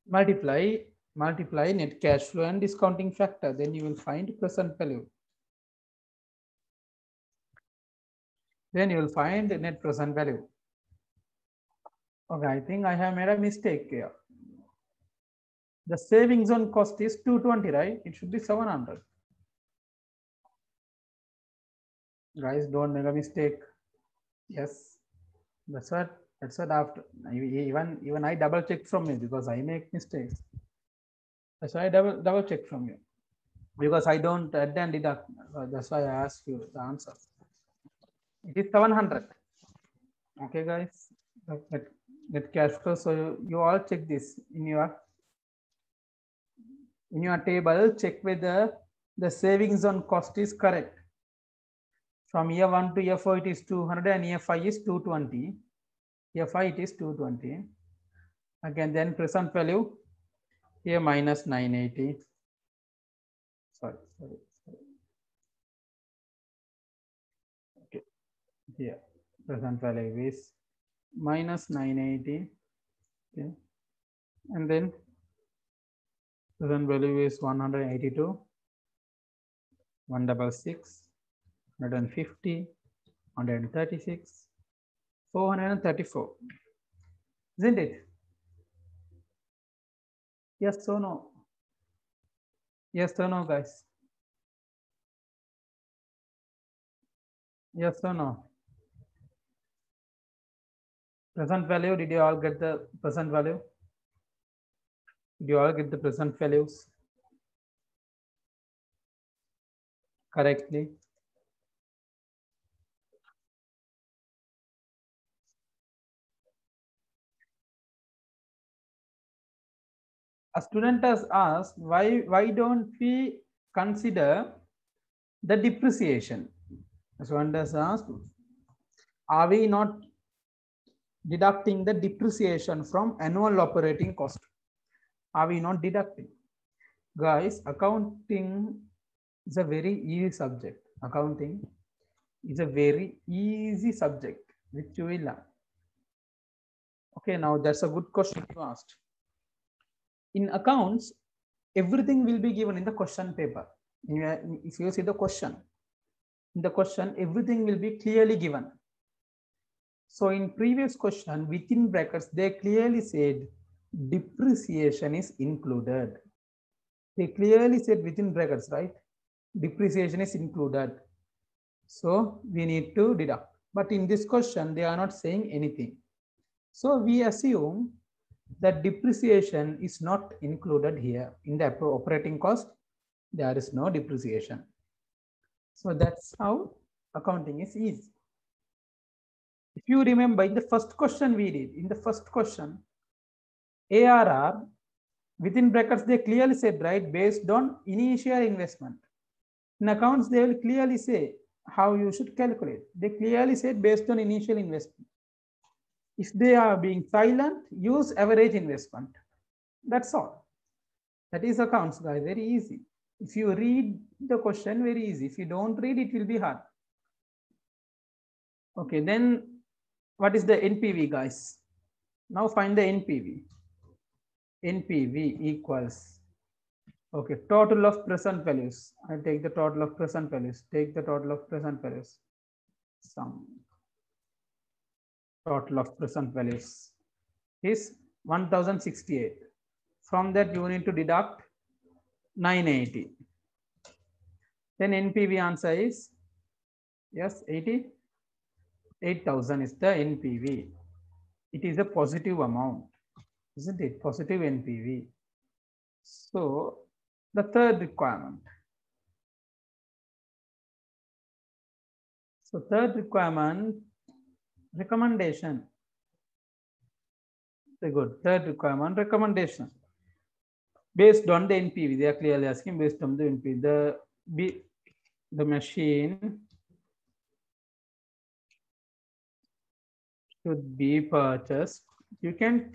Multiply net cash flow and discounting factor. Then you will find present value. Then you will find net present value. Okay, I think I have made a mistake here. The savings on cost is 220, right? It should be 700. Guys, don't make a mistake. Yes, that's what after even I double check from you because I make mistakes. That's why I double check from you because I don't add and deduct. That's why I asked you the answer. It is 700. Okay, guys. Net cash flow. So you all check this in your table. Check whether the savings on cost is correct. From year 1 to year 4, it is 200 and year 5 is 220. Year 5 it is 220. Again, then present value here minus 980. Sorry. Okay, here present value is minus 980. Okay, and then present value is 182, 166, 150, 136, 434. Isn't it? Yes or no? Yes or no, guys? Yes or no? Present value, did you all get the present value? Did you all get the present values correctly? A student has asked, why don't we consider the depreciation? A student has asked, are we not deducting the depreciation from annual operating cost? Are we not deducting? Guys, accounting is a very easy subject. Accounting is a very easy subject which you will learn. Okay, now that's a good question you asked. In accounts, everything will be given in the question paper. If you see the question, in the question, everything will be clearly given. So in previous question, within brackets, they clearly said depreciation is included. They clearly said within brackets, right? Depreciation is included. So we need to deduct. But in this question, they are not saying anything. So we assume that depreciation is not included here. In the operating cost, there is no depreciation. So that's how accounting is easy. If you remember in the first question we did, in the first question, ARR within brackets, they clearly said, right, based on initial investment. In accounts, they will clearly say how you should calculate. They clearly said based on initial investment. If they are being silent, use average investment. That's all. That is accounts, guys, very easy. If you read the question, very easy. If you don't read, it will be hard. Okay, then what is the NPV, guys? Now find the NPV. NPV equals, okay, total of present values. I take the total of present values. Take the total of present values. Sum. Total of present values is 1068. From that, you need to deduct 980. Then NPV answer is, yes, 8,000 is the NPV. It is a positive amount, isn't it? Positive NPV. So the third requirement. So third requirement, recommendation. Very good. Third requirement, recommendation. Based on the NPV, they are clearly asking based on the NPV. The machine should be purchased. You can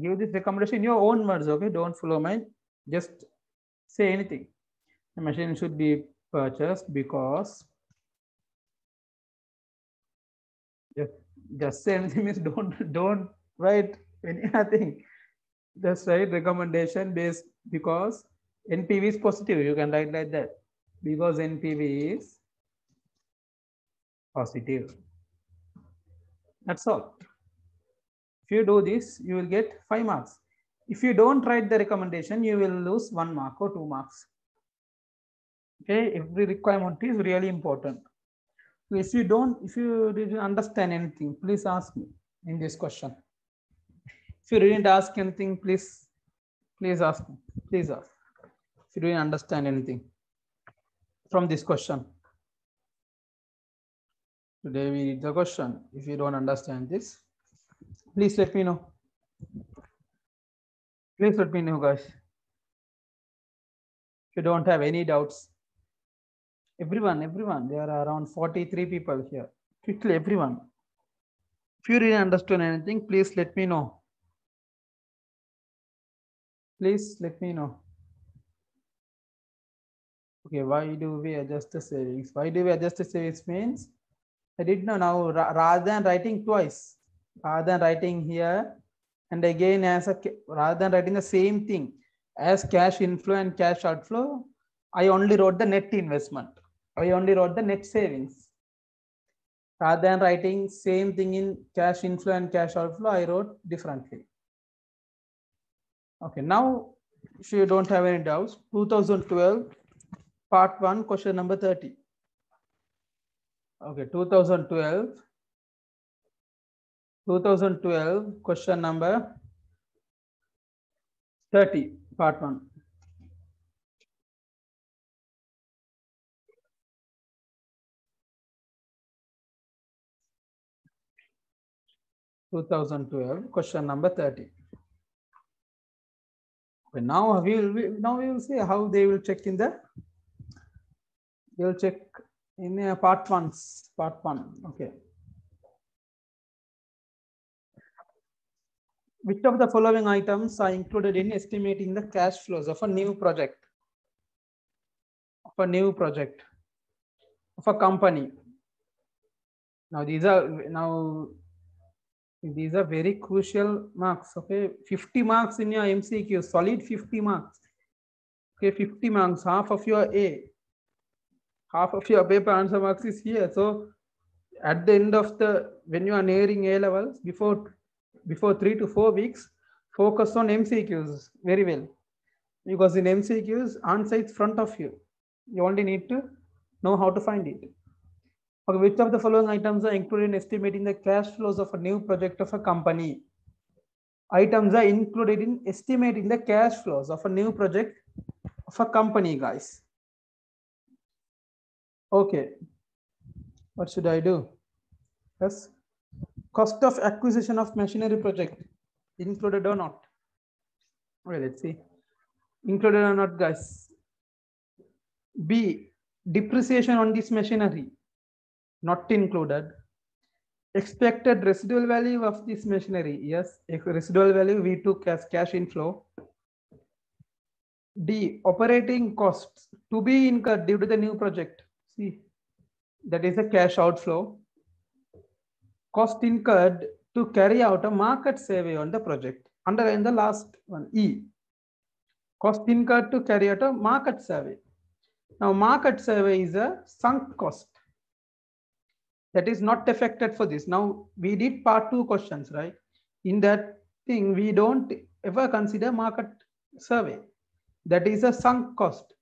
give this recommendation in your own words, okay? Don't follow mine. Just say anything. The machine should be purchased because, just say anything means don't write anything. Just write recommendation based because NPV is positive. You can write like that because NPV is positive. That's all. If you do this, you will get 5 marks. If you don't write the recommendation, you will lose 1 mark or 2 marks. Okay, every requirement is really important. If you didn't understand anything, please ask me in this question. If you didn't ask anything, please ask me. Please ask. If you didn't understand anything from this question. Today we read the question. If you don't understand this, please let me know. Please let me know, guys. If you don't have any doubts. Everyone, there are around 43 people here. Quickly, everyone. If you really understood anything, please let me know. Please let me know. Okay, why do we adjust the savings? Why do we adjust the savings means I did know now rather than writing twice, rather than writing here and again rather than writing the same thing as cash inflow and cash outflow, I only wrote the net investment. I only wrote the net savings. Rather than writing same thing in cash inflow and cash outflow, I wrote differently. Okay, now if you don't have any doubts, 2012 part 1 question number 30. Okay, 2012 question number 30 part 1. Question number 30. Okay, now we will see how they will check in the. They will check in part 1. Okay. Which of the following items are included in estimating the cash flows of a new project? Of a company. Now these are very crucial marks. Okay, 50 marks in your MCQ, solid 50 marks. Okay, 50 marks, half of your A. Half of your paper answer marks is here. So at the end of when you are nearing A levels, before 3 to 4 weeks, focus on MCQs very well. Because in MCQs, answer is front of you. You only need to know how to find it. Okay, which of the following items are included in estimating the cash flows of a new project of a company? Items are included in estimating the cash flows of a new project of a company, guys. Okay, what should I do? Yes, cost of acquisition of machinery project included or not? Okay, let's see. Included or not, guys? B, depreciation on this machinery, not included. Expected residual value of this machinery, yes. Residual value we took as cash inflow. D, operating costs to be incurred due to the new project. See, that is a cash outflow. Cost incurred to carry out a market survey on the project. Underline the last one, E. Cost incurred to carry out a market survey. Now, market survey is a sunk cost that is not affected for this. Now, we did part 2 questions, right? In that thing, we don't ever consider market survey. That is a sunk cost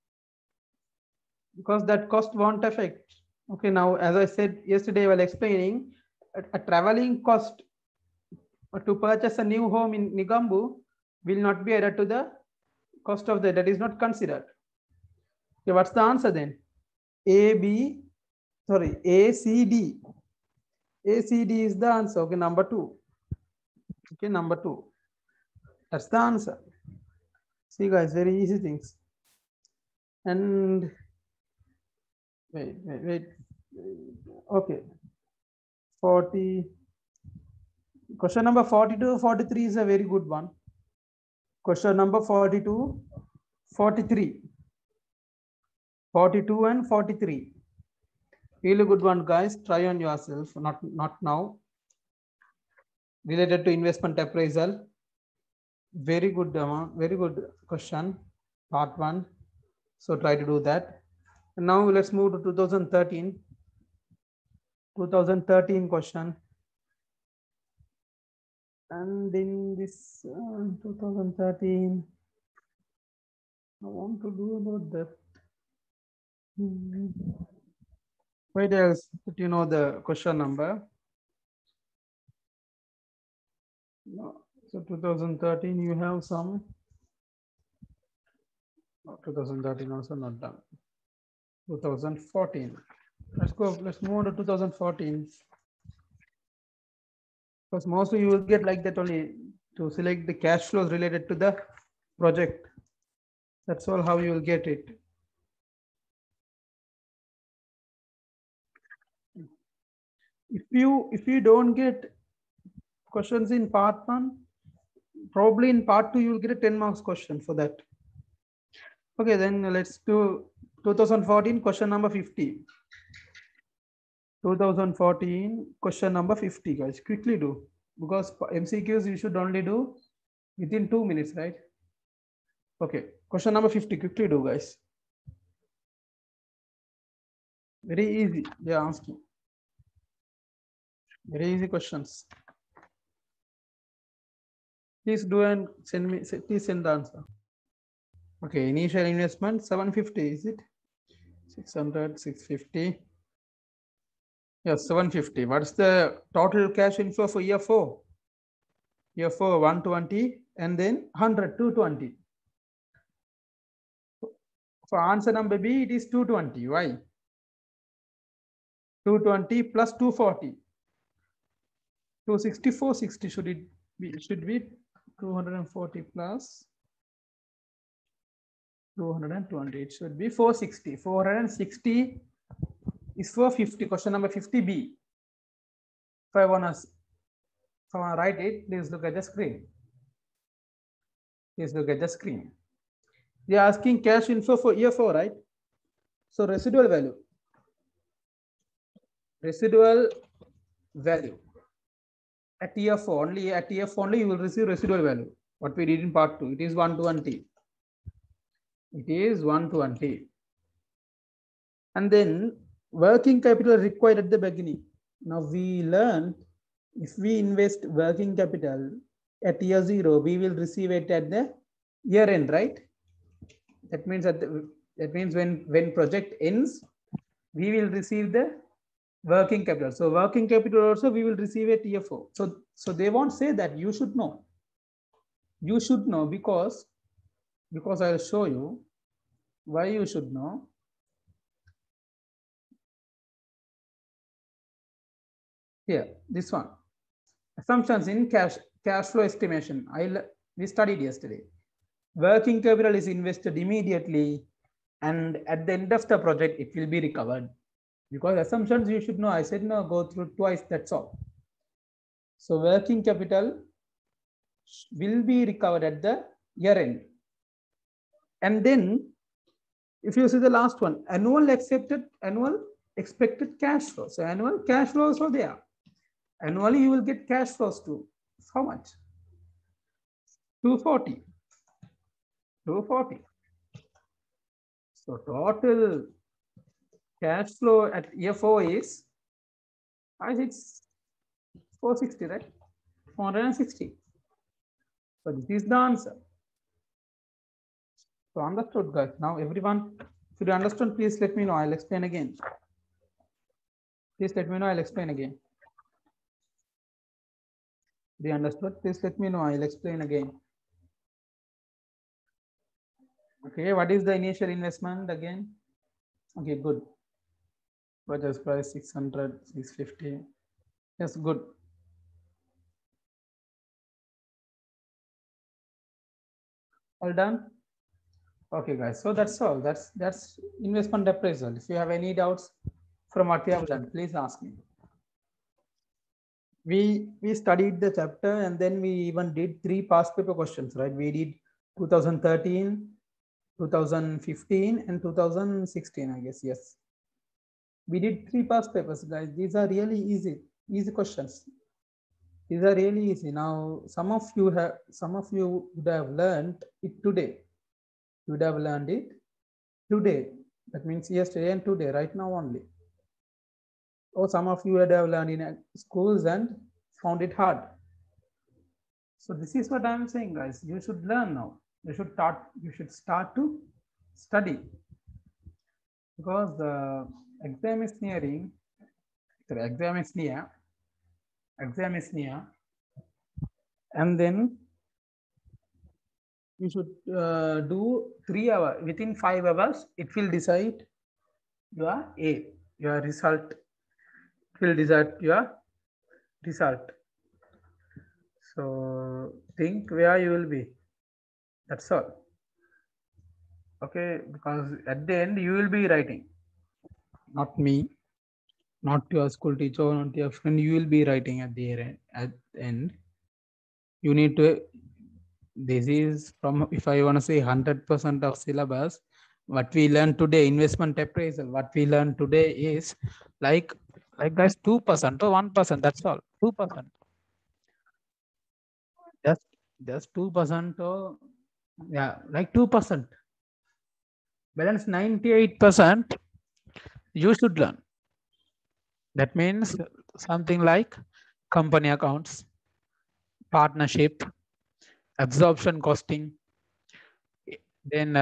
because that cost won't affect. Okay, now, as I said yesterday while explaining, a traveling cost to purchase a new home in Nigambu will not be added to the cost of that is not considered. Okay, what's the answer then? ACD. ACD is the answer. Okay, number 2. Okay, number 2. That's the answer. See, guys, very easy things. And wait. Okay. 40. Question number 42, 43 is a very good one. Question number 42, 43. 42 and 43. Really good one, guys. Try on yourself. Not now. Related to investment appraisal. Very good question. Part 1. So try to do that. And now let's move to 2013. 2013 question. And in this 2013, I want to do about that. Wait else, but you know the question number. No. So 2013, you have some. No, 2013 also not done. 2014. Let's go. Let's move on to 2014. Because mostly you will get like that only to select the cash flows related to the project. That's all how you will get it. If you don't get questions in part 1, probably in part 2 you will get a 10 marks question for that. Okay, then let's do 2014 question number 50. 2014 question number 50, guys. Quickly do, because MCQs you should only do within 2 minutes, right? Okay, question number 50. Quickly do, guys. Very easy. They are asking. Very easy questions. Please do and send me. Please send the answer. Okay, initial investment 750. Is it 600, 650? Yes, 750. What's the total cash inflow for year 4? Year 4, 120, and then 100, 220. For answer number B, it is 220. Why? 220 plus 240. 264, 60 should it be? It should be 240 plus 220. It should be 460. 460 is 450. Question number 50B. If I want to write it, please look at the screen. Please look at the screen. They are asking cash inflow for year 4, right? So residual value. Residual value. At year 4 only, you will receive residual value. What we did in part 2, it is 120. It is 120. And then working capital required at the beginning. Now we learned if we invest working capital at year 0, we will receive it at the year end, right? That means when project ends, we will receive the working capital. So working capital also we will receive at year 4. So they won't say that. You should know. You should know because I'll show you why you should know. Here, this one. Assumptions in cash flow estimation. We studied yesterday. Working capital is invested immediately, and at the end of the project, it will be recovered. Because assumptions you should know, I said no, go through twice, that's all. So working capital will be recovered at the year end. And then if you see the last one, annual expected cash flow. So annual cash flows are there. Annually you will get cash flows too. How much? 240. 240. So total cash flow at year 4 is, I think 460, right? 460. So this is the answer. So understood, guys. Now everyone, if you understand, please let me know. I'll explain again. Please let me know. I'll explain again. They understood? Please let me know. I'll explain again. Okay, what is the initial investment again? Okay, good. Purchase price 600, 650. Yes, good. All done? Okay, guys. So that's all. That's investment appraisal. If you have any doubts from what we have done, please ask me. We studied the chapter and then we even did 3 past paper questions, right? We did 2013, 2015, and 2016, I guess. Yes. We did 3 past papers, guys. These are really easy questions. These are really easy. Now, some of you would have learned it today. You would have learned it today. That means yesterday and today, right now only. Or some of you would have learned in schools and found it hard. So this is what I'm saying, guys. You should learn now. You should start to study, because the exam is nearing. The exam is near. Exam is near, and then you should do 3 hours. Within 5 hours, it will decide your result. It will decide your result. So think where you will be. That's all. Okay, because at the end you will be writing, not me, not your school teacher, not your friend. You will be writing at the end. You need to. This is from, if I want to say 100% of syllabus, what we learned today, investment appraisal, what we learned today is like guys, 2% or 1%, that's all. 2%. Just 2% or, yeah, like 2%. Balance 98% you should learn. That means something like company accounts, partnership, absorption costing, then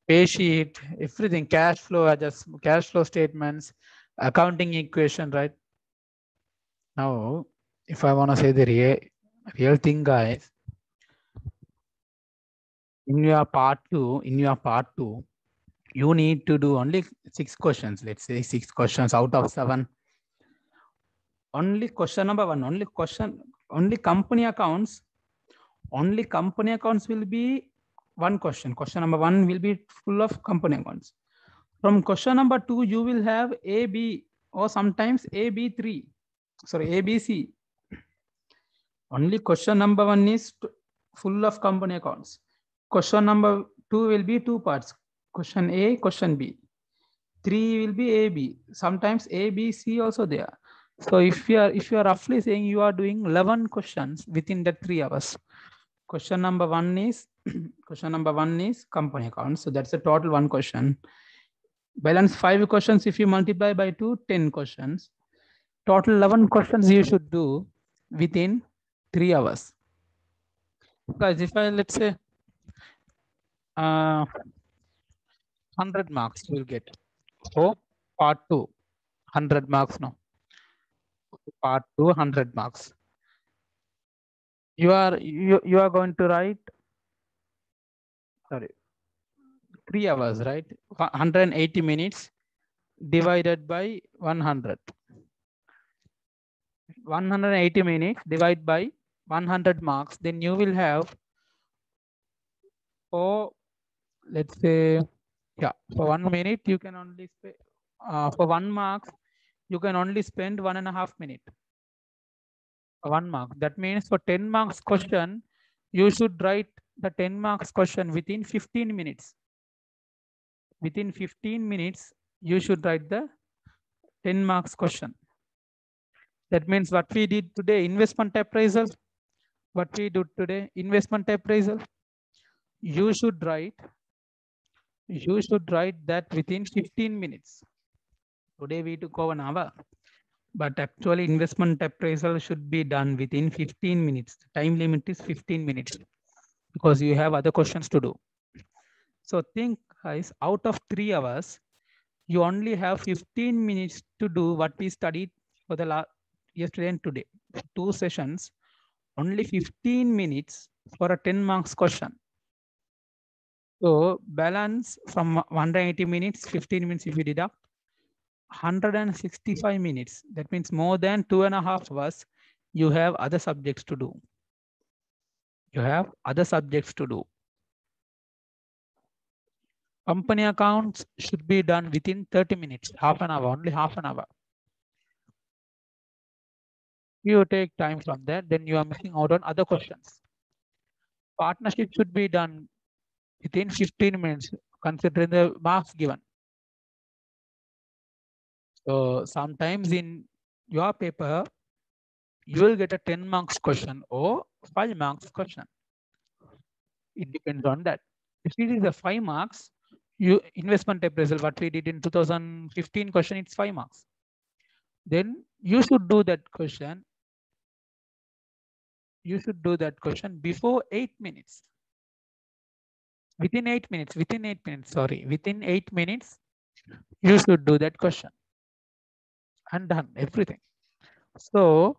pay sheet, everything, cash flow statements, accounting equation, right? Now, if I want to say the real thing, guys, in your part two, you need to do only 6 questions. Let's say 6 questions out of 7. Only question number 1, only company accounts will be 1 question. Question number 1 will be full of company accounts. From question number 2, you will have A, B, or sometimes A, B, 3. Sorry, A, B, C. Only question number 1 is full of company accounts. Question number 2 will be 2 parts. Question A, question B. 3 will be A, B. Sometimes A, B, C also there. So if you are roughly saying you are doing 11 questions within that 3 hours. Question number 1 is company accounts. So that's a total 1 question. Balance 5 questions. If you multiply by 2, 10 questions. Total 11 questions you should do within 3 hours. Guys, if I, let's say 100 marks you will get. So part 2, 100 marks now. Part 2, 100 marks. You are going to write, 3 hours, right? 180 minutes divided by 100. 180 minutes divided by 100 marks. Then you will have for, let's say, yeah, for 1 minute, you can only spend, for 1 mark, you can only spend 1.5 minutes. 1 mark. That means for 10 marks question, you should write the 10 marks question within 15 minutes. Within 15 minutes, you should write the 10 marks question. That means what we did today, investment appraisal. What we do today, investment appraisal. You should write that within 15 minutes. Today we took over an hour, but actually investment appraisal should be done within 15 minutes. The time limit is 15 minutes because you have other questions to do. So think, guys, out of 3 hours, you only have 15 minutes to do what we studied for the last yesterday and today. 2 sessions, only 15 minutes for a 10 marks question. So balance from 180 minutes, 15 minutes if you deduct, 165 minutes. That means more than 2.5 hours, you have other subjects to do. You have other subjects to do. Company accounts should be done within 30 minutes, half an hour, only half an hour. You take time from that, then you are missing out on other questions. Partnership should be done within 15 minutes, considering the marks given. So sometimes in your paper, you will get a 10 marks question or 5 marks question. It depends on that. If it is a 5 marks, you investment appraisal, what we did in 2015 question, it's 5 marks. Then you should do that question. You should do that question before 8 minutes. Within 8 minutes, within 8 minutes, you should do that question. And done everything. So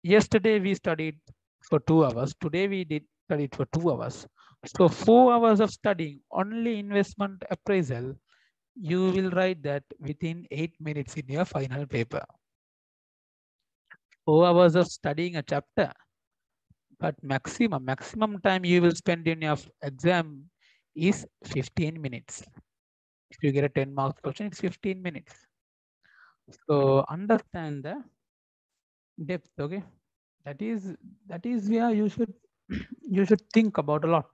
yesterday we studied for 2 hours. Today we did study for 2 hours. So 4 hours of studying only investment appraisal, you will write that within 8 minutes in your final paper. 4 hours of studying a chapter, but maximum time you will spend in your exam is 15 minutes. If you get a 10 marks question, it's 15 minutes. So understand the depth, okay? That is where you should think about a lot.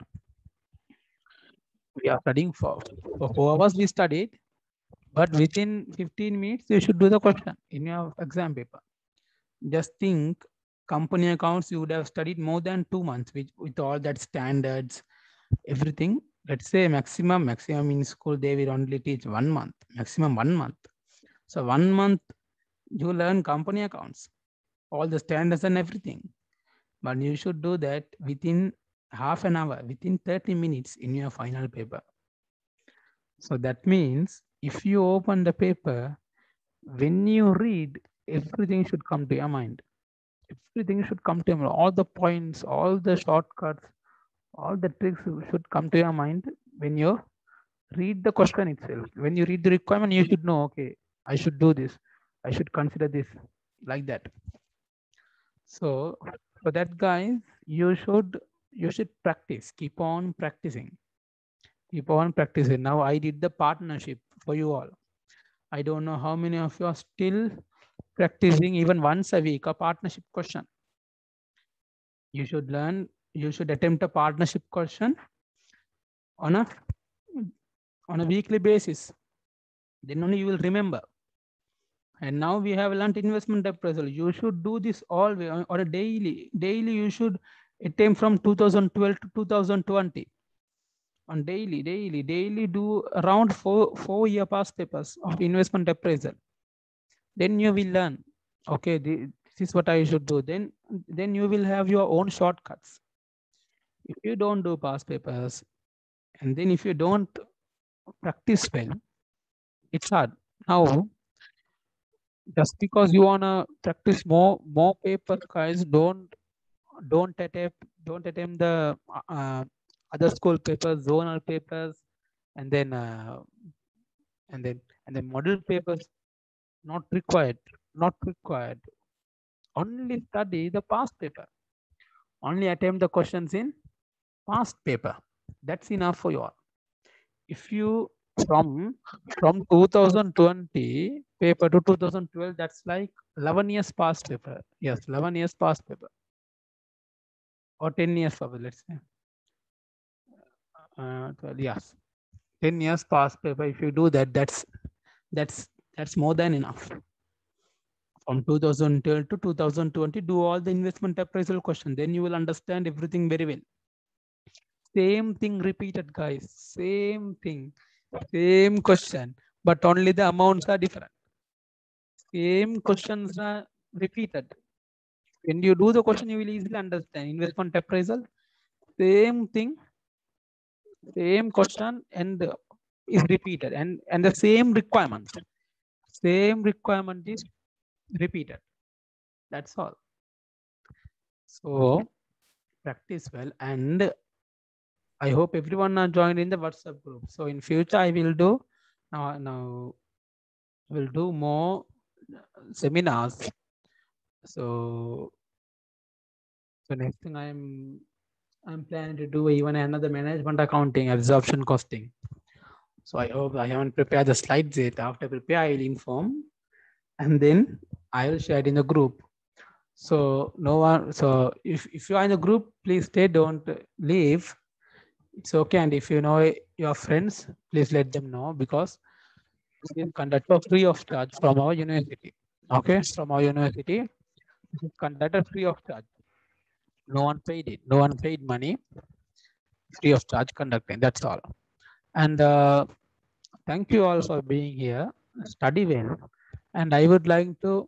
We are studying for 4 hours we studied, but within 15 minutes you should do the question in your exam paper. Just think, company accounts you would have studied more than 2 months with all that standards, everything. Let's say maximum in school they will only teach 1 month, maximum 1 month. So 1 month you learn company accounts, all the standards and everything. But you should do that within half an hour, within 30 minutes in your final paper. So that means if you open the paper, when you read, everything should come to your mind. Everything should come to your mind. All the points, all the shortcuts, all the tricks should come to your mind when you read the question itself. When you read the requirement, you should know, okay, I should do this. I should consider this, like that. So for that, guys, you should practice. Keep on practicing. Keep on practicing. Now I did the partnership for you all. I don't know how many of you are still practicing even once a week a partnership question. You should learn. You should attempt a partnership question on a weekly basis. Then only you will remember. And now we have learned investment appraisal. You should do this always on a daily. Daily you should attempt from 2012 to 2020. On daily do around four year past papers of investment appraisal. Then you will learn, okay, this is what I should do. Then you will have your own shortcuts. If you don't do past papers, and then if you don't practice well, it's hard. Now, just because you wanna practice more papers, guys, don't attempt the other school papers, zonal papers, and then model papers. Not required. Only study the past paper. Only attempt the questions in past paper. That's enough for you all. If you from 2020 paper to 2012, that's like 11 years past paper. Yes, 11 years past paper. Or 10 years probably, let's say. 12, yes. 10 years past paper. If you do that, that's more than enough. From 2012 to 2020, do all the investment appraisal question. Then you will understand everything very well. Same thing repeated, guys. Same thing. Same question. But only the amounts are different. Same questions are repeated. When you do the question, you will easily understand. Investment appraisal, same thing, same question, and is repeated. And the same requirement. Same requirement is repeated. That's all. So practice well, and I hope everyone are joined in the WhatsApp group. So in future I will do now will do more seminars. So next thing I'm planning to do even another management accounting, absorption costing. So I hope I haven't prepared the slides yet. After prepare, I will inform, and then I will share it in the group. So no one. So if you are in the group, please stay. Don't leave. It's okay. And if you know your friends, please let them know, because we conduct for free of charge from our university. Okay, from our university, this is conducted free of charge. No one paid it. No one paid money. Free of charge conducting. That's all. And thank you all for being here. Study well. And I would like to.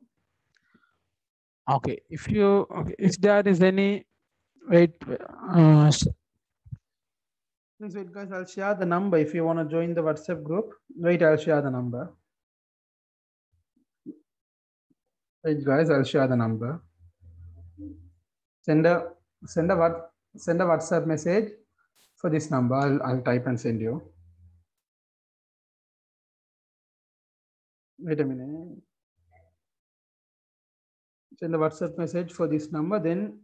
Okay, if there is any wait. Please wait, guys. I'll share the number if you want to join the WhatsApp group. Wait, I'll share the number. Wait, guys, I'll share the number. Send a WhatsApp message for this number. I'll type and send you. Wait a minute. Send a WhatsApp message for this number, then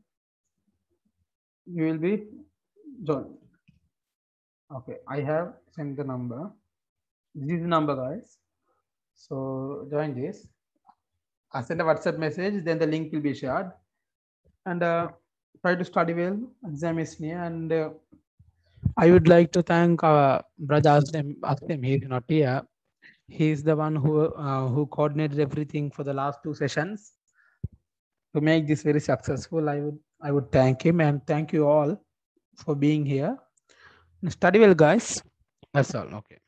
you will be joined. Okay, I have sent the number. This is the number, guys. So join this. I send a WhatsApp message, then the link will be shared. And try to study well. Exam is near, and I would like to thank our brother Aslim. He is not here. He is the one who coordinated everything for the last 2 sessions to make this very successful. I would thank him, and thank you all for being here. Study well, guys. That's all. Okay.